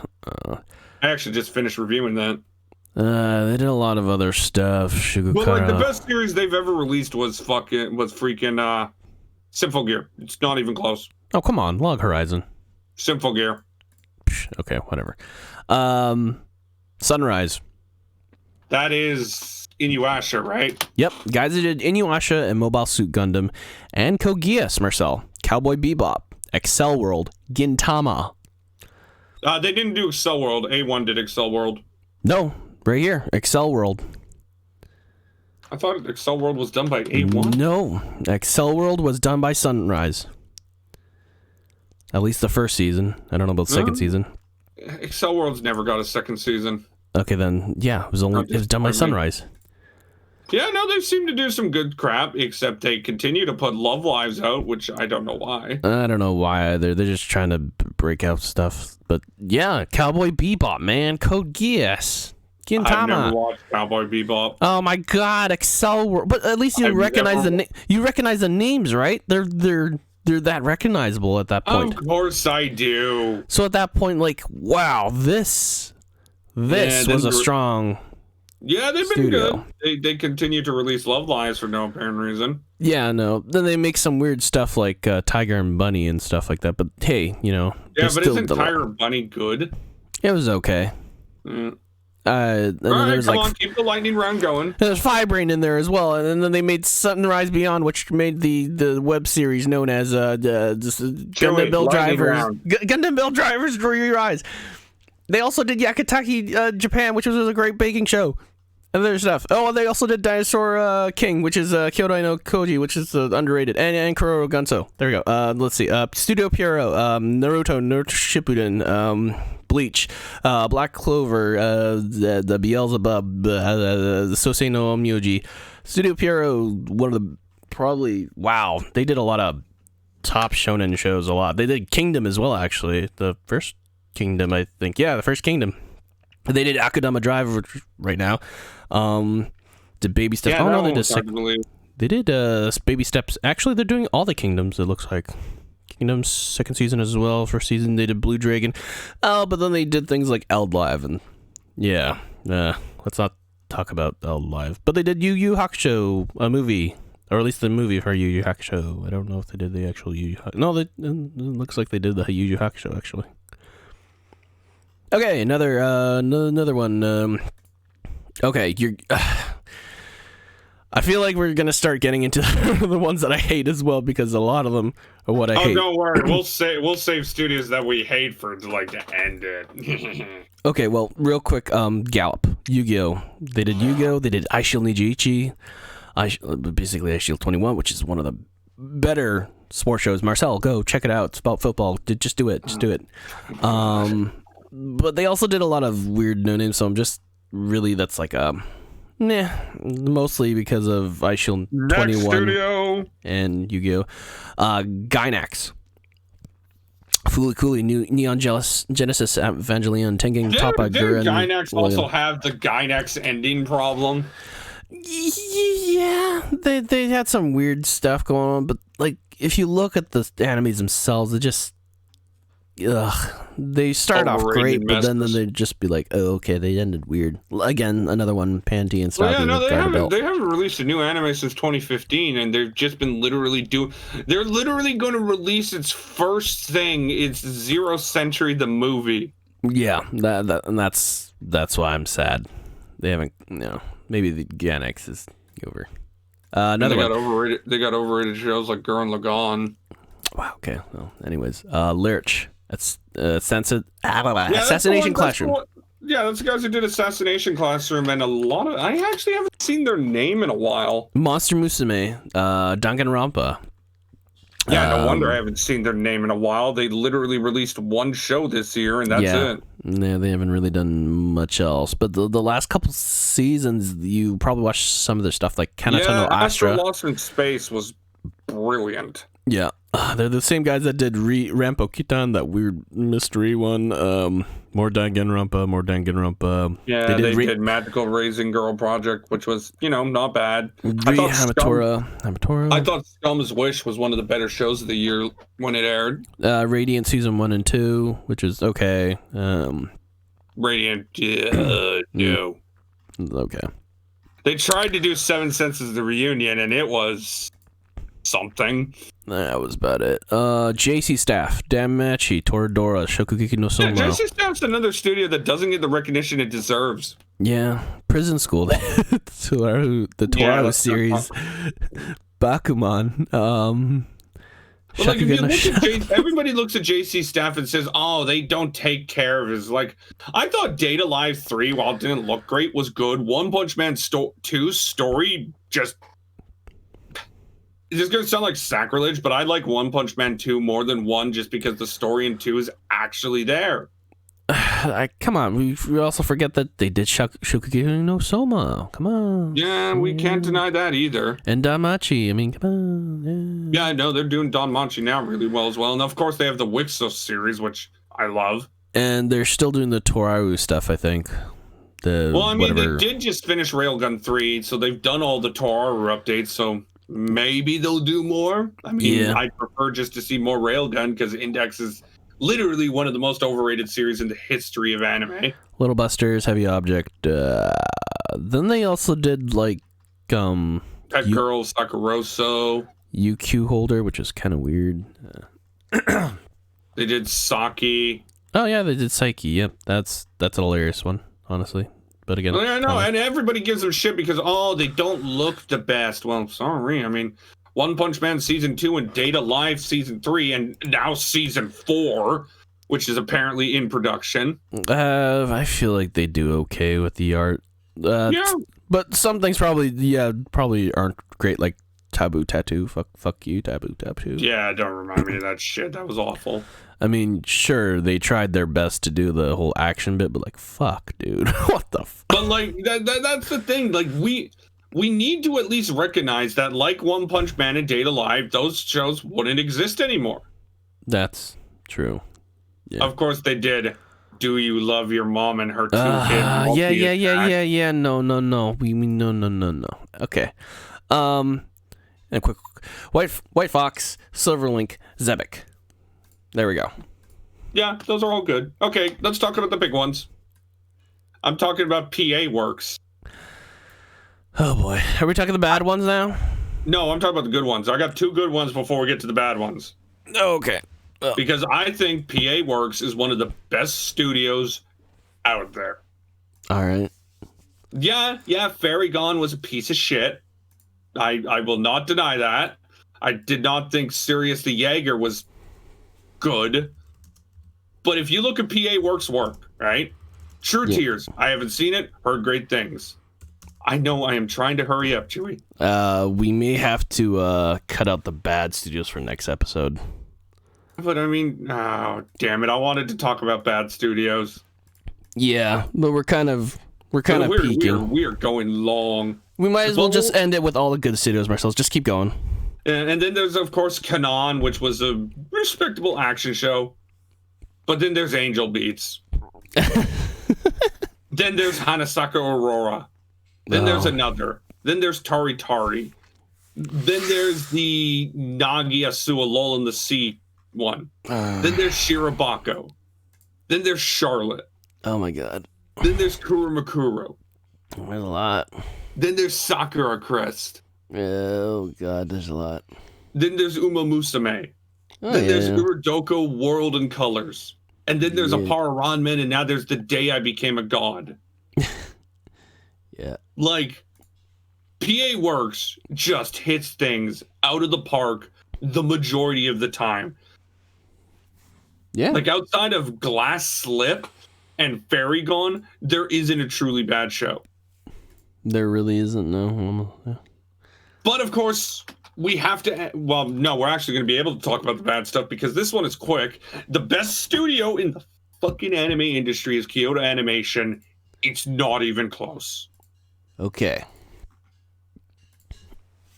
I actually just finished reviewing that.
They did a lot of other stuff.
But like the best series they've ever released was freaking Symphogear. It's not even close.
Oh, come on. Log Horizon.
Symphogear.
Okay, whatever. Sunrise.
That is Inuyasha, right?
Yep. Guys that did Inuyasha and Mobile Suit Gundam and Kogias, Marcel. Cowboy Bebop. Excel World. Gintama.
They didn't do Excel World. A1 did Excel World.
No. Right here. Excel World.
I thought Excel World was done by A1.
No. Excel World was done by Sunrise. At least the first season. I don't know about the second season.
Excel World's never got a second season.
Okay, then yeah, it was done by Sunrise.
Yeah, no, they seem to do some good crap, except they continue to put Love Lives out, which I don't know why.
I don't know why either. They're just trying to break out stuff. But yeah, Cowboy Bebop, man, Code Geass.
I've never watched Cowboy Bebop.
Oh my God, Excel World. But at least you recognize you recognize the names, right? They're that recognizable at that point.
Of course I do.
So at that point, like, wow, this was a strong.
Yeah, they've been
studio.
good. They continue to release Love Lives for no apparent reason.
Yeah, no. Then they make some weird stuff like Tiger and Bunny and stuff like that. But hey,
Yeah, but isn't Tiger and Bunny good?
It was okay.
Mm.
All
right, come on, keep the lightning round going.
There's Firebrain in there as well, and then they made Sunrise Beyond, which made the web series known as Gundam Bill Drivers. Gundam Bill Drivers Draw Your Eyes. They also did Yakataki Japan, which was a great baking show. And other stuff. Oh, and they also did Dinosaur King, which is Kyodai no Koji, which is underrated, and Kuroro Gunso. There we go. Let's see. Studio Pierrot, Naruto Shippuden, Bleach, Black Clover, the Beelzebub, the Sosei no Myoji. Studio Pierrot, one of the they did a lot of top shonen shows a lot. They did Kingdom as well, actually. The first Kingdom, I think. Yeah, the first Kingdom. They did Akudama Drive right now. Did Baby Steps.
Yeah,
no, they did Baby Steps. Actually, they're doing all the Kingdoms, it looks like. Kingdom's second season as well. First season, they did Blue Dragon. But then they did things like Eld Live. And yeah, let's not talk about Eld Live. But they did Yu Yu Hakusho, a movie. Or at least the movie for Yu Yu Hakusho. I don't know if they did the actual Yu Yu Hakusho. No, it looks like they did the Yu Yu Hakusho, actually. Okay, another one. Okay, I feel like we're gonna start getting into the ones that I hate as well, because a lot of them are what I hate.
Oh, don't worry, we'll save studios that we hate for to end it.
Okay, well, real quick, Gallop, Yu-Gi-Oh. They did Yu-Gi-Oh. They did I Shield Nijiichi, basically I Shield 21, which is one of the better sports shows. Marcel, go check it out. It's about football. Just do it. But they also did a lot of weird no-names, so I'm just really, that's like mostly because of I Shield 21
Studio.
And Yu-Gi-Oh. Gainax, Fooly Neon Genesis Evangelion, Tengen Toppa Gurren.
Did Gainax also have the Gainax ending problem?
Yeah, they had some weird stuff going on, but like if you look at the animes themselves, it just they start off great, but then they just be like, oh, okay, they ended weird. Again, another one, Panty and stuff.
Well, yeah, no, they haven't released a new anime since 2015, and they've just been they're literally going to release its first thing. It's Zero Century, the movie.
Yeah, that's why I'm sad. They haven't, maybe the Gainax is over. Another one.
They got overrated shows like Gurren Lagann.
Wow. Okay. Well, anyways, Lurch. That's Assassination Classroom.
That's the guys who did Assassination Classroom, and I actually haven't seen their name in a while.
Monster Musume, Danganronpa.
Yeah, no wonder I haven't seen their name in a while. They literally released one show this year, and that's it.
Yeah, they haven't really done much else. But the last couple seasons, you probably watched some of their stuff, like Kanata no Astra.
Lost in Space was brilliant.
Yeah. They're the same guys that did Rampo Kitan, that weird mystery one. More Danganronpa.
Yeah, they did Magical Raising Girl Project, which was, not bad.
Hamatora.
I thought Scum's Wish was one of the better shows of the year when it aired.
Radiant Season 1 and 2, which is okay.
Radiant, no.
Okay.
They tried to do Seven Senses the Reunion, and it was something.
That was about it. JC Staff, Danmachi, Toradora, Shokugeki no Soma.
Yeah, JC Staff's another studio that doesn't get the recognition it deserves.
Yeah, Prison School, the Toraru series, Bakuman.
Everybody looks at JC Staff and says, "Oh, they don't take care of his." Like, I thought Data Live 3, while it didn't look great, was good. One Punch Man 2 story just. This is going to sound like sacrilege, but I like One Punch Man 2 more than 1 just because the story in 2 is actually there.
Come on, we also forget that they did Shokugeki no Soma. Come on.
Yeah, we can't deny that either.
And Danmachi, I mean, come on.
Yeah, I know they're doing Danmachi now really well as well. And of course, they have the Wixos series, which I love.
And they're still doing the Toraru stuff, I think. They
did just finish Railgun 3, so they've done all the Toraru updates, so maybe they'll do more. I mean, yeah. I'd prefer just to see more Railgun, because Index is literally one of the most overrated series in the history of anime.
Little Busters, Heavy Object. Then they also did, like,
Pet Girl, Sakuroso.
UQ Holder, which is kind of weird.
They did Saki.
Oh, yeah, they did Psyche. Yep, that's a hilarious one, honestly. But again,
I know, and everybody gives them shit because they don't look the best. Well, sorry. I mean, One Punch Man Season 2 and Data Live Season 3 and now Season 4, which is apparently in production.
I feel like they do okay with the art.
Yeah.
But some things probably aren't great, like Taboo Tattoo. Fuck you, Taboo Tattoo.
Yeah, don't remind me of that shit. That was awful.
I mean, sure, they tried their best to do the whole action bit, but like, fuck, dude. What the fuck?
But like, that's the thing. Like, we need to at least recognize that, like One Punch Man and Data Live, those shows wouldn't exist anymore.
That's true. Yeah.
Of course they did. Do You Love Your Mom and Her Two Kids?
Yeah. No. We mean no. Okay. And quick, White Fox, Silverlink, Zebek. There we go.
Yeah, those are all good. Okay, let's talk about the big ones. I'm talking about PA Works.
Oh boy, are we talking the bad ones now?
No, I'm talking about the good ones. I got 2 good ones before we get to the bad ones.
Okay. Oh.
Because I think PA Works is one of the best studios out there.
All right.
Yeah, Fairy Gone was a piece of shit. I will not deny that. I did not think Sirius the Jaeger was good. But if you look at PA Works' work, right? True Tears, I haven't seen it, heard great things. I know I am trying to hurry up, Chewy.
We may have to cut out the bad studios for next episode.
But I mean, oh, damn it. I wanted to talk about bad studios.
Yeah, but we're kind of peaking.
We're going long.
We might as well just end it with all the good studios, Marcel. Just keep going.
And then there's, of course, Kanon, which was a respectable action show. But then there's Angel Beats. Then there's Hanasaka Aurora. Then there's another. Then there's Tari Tari. Then there's the Nagiasu, A Lull in the Sea one. Then there's Shirobako. Then there's Charlotte.
Oh my god.
Then there's Kurumakuro.
There's a lot.
Then there's Sakura Crest.
Oh god, there's a lot.
Then there's Uma Musume. Then there's Urodoko World in Colors. And then there's Apara Ranmen, and now there's The Day I Became a God.
Yeah.
Like, PA Works just hits things out of the park the majority of the time.
Yeah.
Like, outside of Glass Slip and Fairy Gone, there isn't a truly bad show.
There really isn't, no. Yeah.
But, of course, we have to... Well, no, we're actually going to be able to talk about the bad stuff because this one is quick. The best studio in the fucking anime industry is Kyoto Animation. It's not even close.
Okay.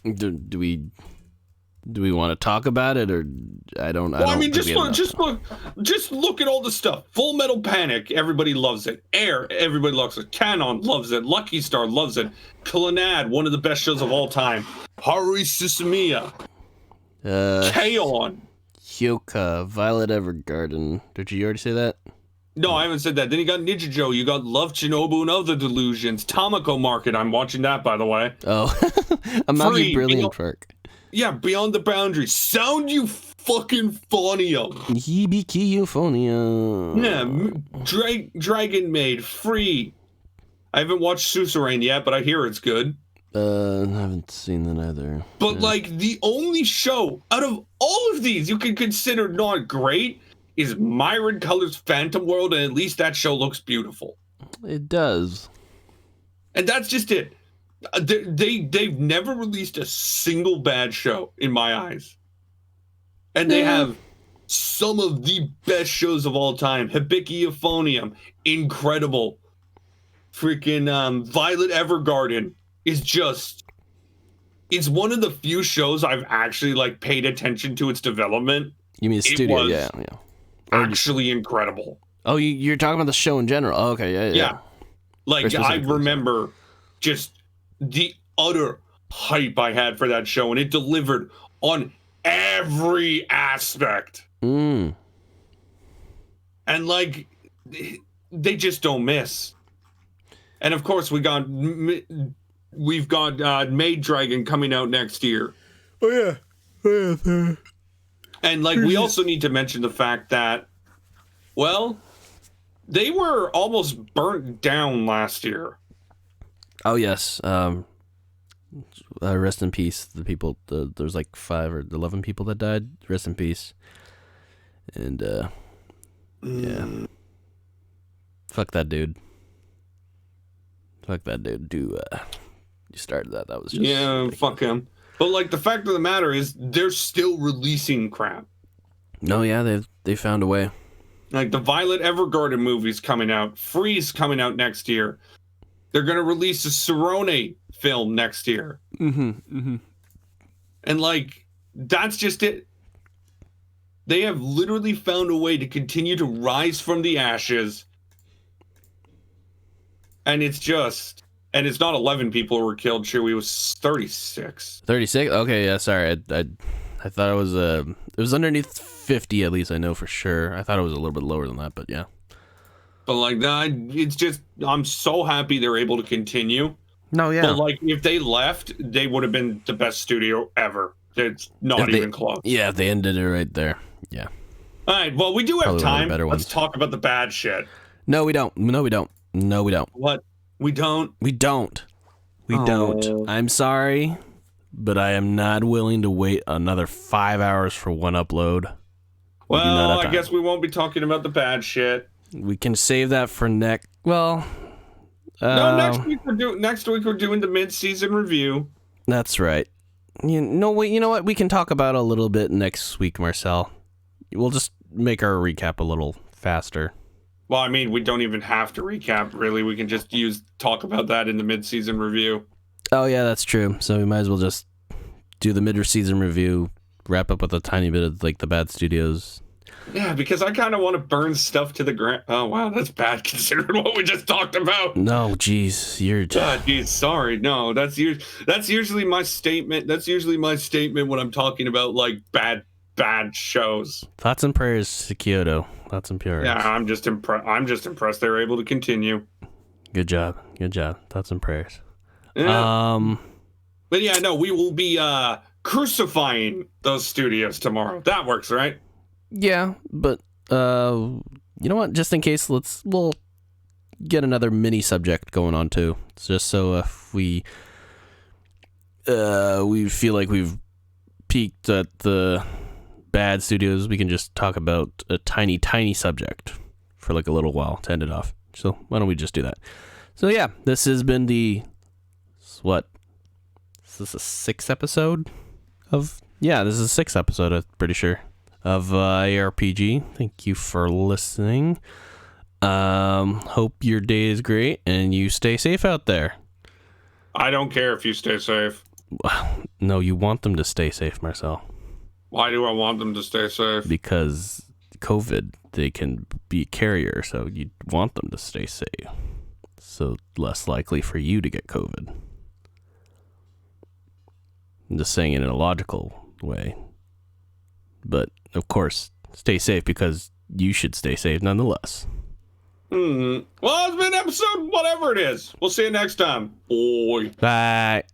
Do we want to talk about it, or I don't
just look at all the stuff. Full Metal Panic, everybody loves it. Air, everybody loves it. Canon loves it. Lucky Star loves it. Clannad, one of the best shows of all time. Haruhi Suzumiya. K-On.
Hyoka, Violet Evergarden. Did you already say that?
No, I haven't said that. Then you got Nichijou. You got Love Shinobu and Other Delusions. Tamako Market. I'm watching that, by the way.
Oh, Amagi Brilliant Park.
Yeah, Beyond the Boundaries. Sound Euphonium.
Hibiki Euphonia.
Yeah, Dragon Maid. Free. I haven't watched Suzerain yet, but I hear it's good.
I haven't seen that either.
But, like, the only show out of all of these you can consider not great is Myron Colors Phantom World, and at least that show looks beautiful.
It does.
And that's just it. They've never released a single bad show in my eyes, and they have some of the best shows of all time. Hibiki Euphonium, incredible. Freaking Violet Evergarden is just, it's one of the few shows I've actually like paid attention to its development.
You mean studio? Yeah.
Actually incredible.
Oh, you're talking about the show in general. Oh, okay, yeah.
Like, I remember just the utter hype I had for that show, and it delivered on every aspect. And like, they just don't miss. And of course, we've got Maid Dragon coming out next year.
Oh yeah.
And like, we also need to mention the fact that, well, they were almost burnt down last year.
Oh yes. Rest in peace. The people. There's like 5 or 11 people that died. Rest in peace. And yeah. Fuck that dude. You started that. That was just
fuck him. But like, the fact of the matter is, they're still releasing crap.
No, yeah, they found a way.
Like, the Violet Evergarden movie's coming out. Freeze coming out next year. They're gonna release a Cerrone film next year. And like, that's just it. They have literally found a way to continue to rise from the ashes. And it's not 11 people who were killed, Chewie. It was 36.
36? Okay, yeah, sorry. I thought it was underneath 50 at least, I know for sure. I thought it was a little bit lower than that, but yeah.
But like that, it's just, I'm so happy they're able to continue.
No, yeah.
But like, if they left, they would have been the best studio ever. It's not even close.
Yeah, if they ended it right there. Yeah.
All right, well, we do have time.
Let's
talk about the bad shit.
No, we don't.
What? We don't?
We don't. I'm sorry, but I am not willing to wait another 5 hours for one upload.
Well, I guess we won't be talking about the bad shit.
We can save that for next. Well,
no, next week we're doing the mid-season review.
That's right. You know what? We can talk about it a little bit next week, Marcel. We'll just make our recap a little faster.
Well, I mean, we don't even have to recap, really. We can just talk about that in the mid-season review.
Oh, yeah, that's true. So we might as well just do the mid-season review, wrap up with a tiny bit of, like, the bad studios.
Yeah, because I kind of want to burn stuff to the ground. Oh, wow, that's bad considering what we just talked about.
No, geez, you're...
geez, sorry. No, that's usually my statement. That's usually my statement when I'm talking about, like, bad shows.
Thoughts and prayers to Kyoto. Thoughts and prayers.
Yeah, I'm just impressed they were able to continue.
Good job. Thoughts and prayers.
Yeah. But yeah, no, we will be crucifying those studios tomorrow. That works, right?
Yeah, but you know what? Just in case, we'll get another mini subject going on too. It's just so if we feel like we've peaked at the bad studios, we can just talk about a tiny subject for like a little while to end it off. So why don't we just do that? So yeah, this has been Is this a 6th episode of? Yeah, this is a 6th episode, I'm pretty sure, of EHRPG. Thank you for listening. Hope your day is great and you stay safe out there.
I don't care if you stay safe.
No, you want them to stay safe, Marcel.
Why do I want them to stay safe?
Because COVID, they can be a carrier, so you want them to stay safe. So less likely for you to get COVID. I'm just saying it in a logical way. But, of course, stay safe because you should stay safe nonetheless.
Well, it's been episode whatever it is. We'll see you next time. Boy.
Bye.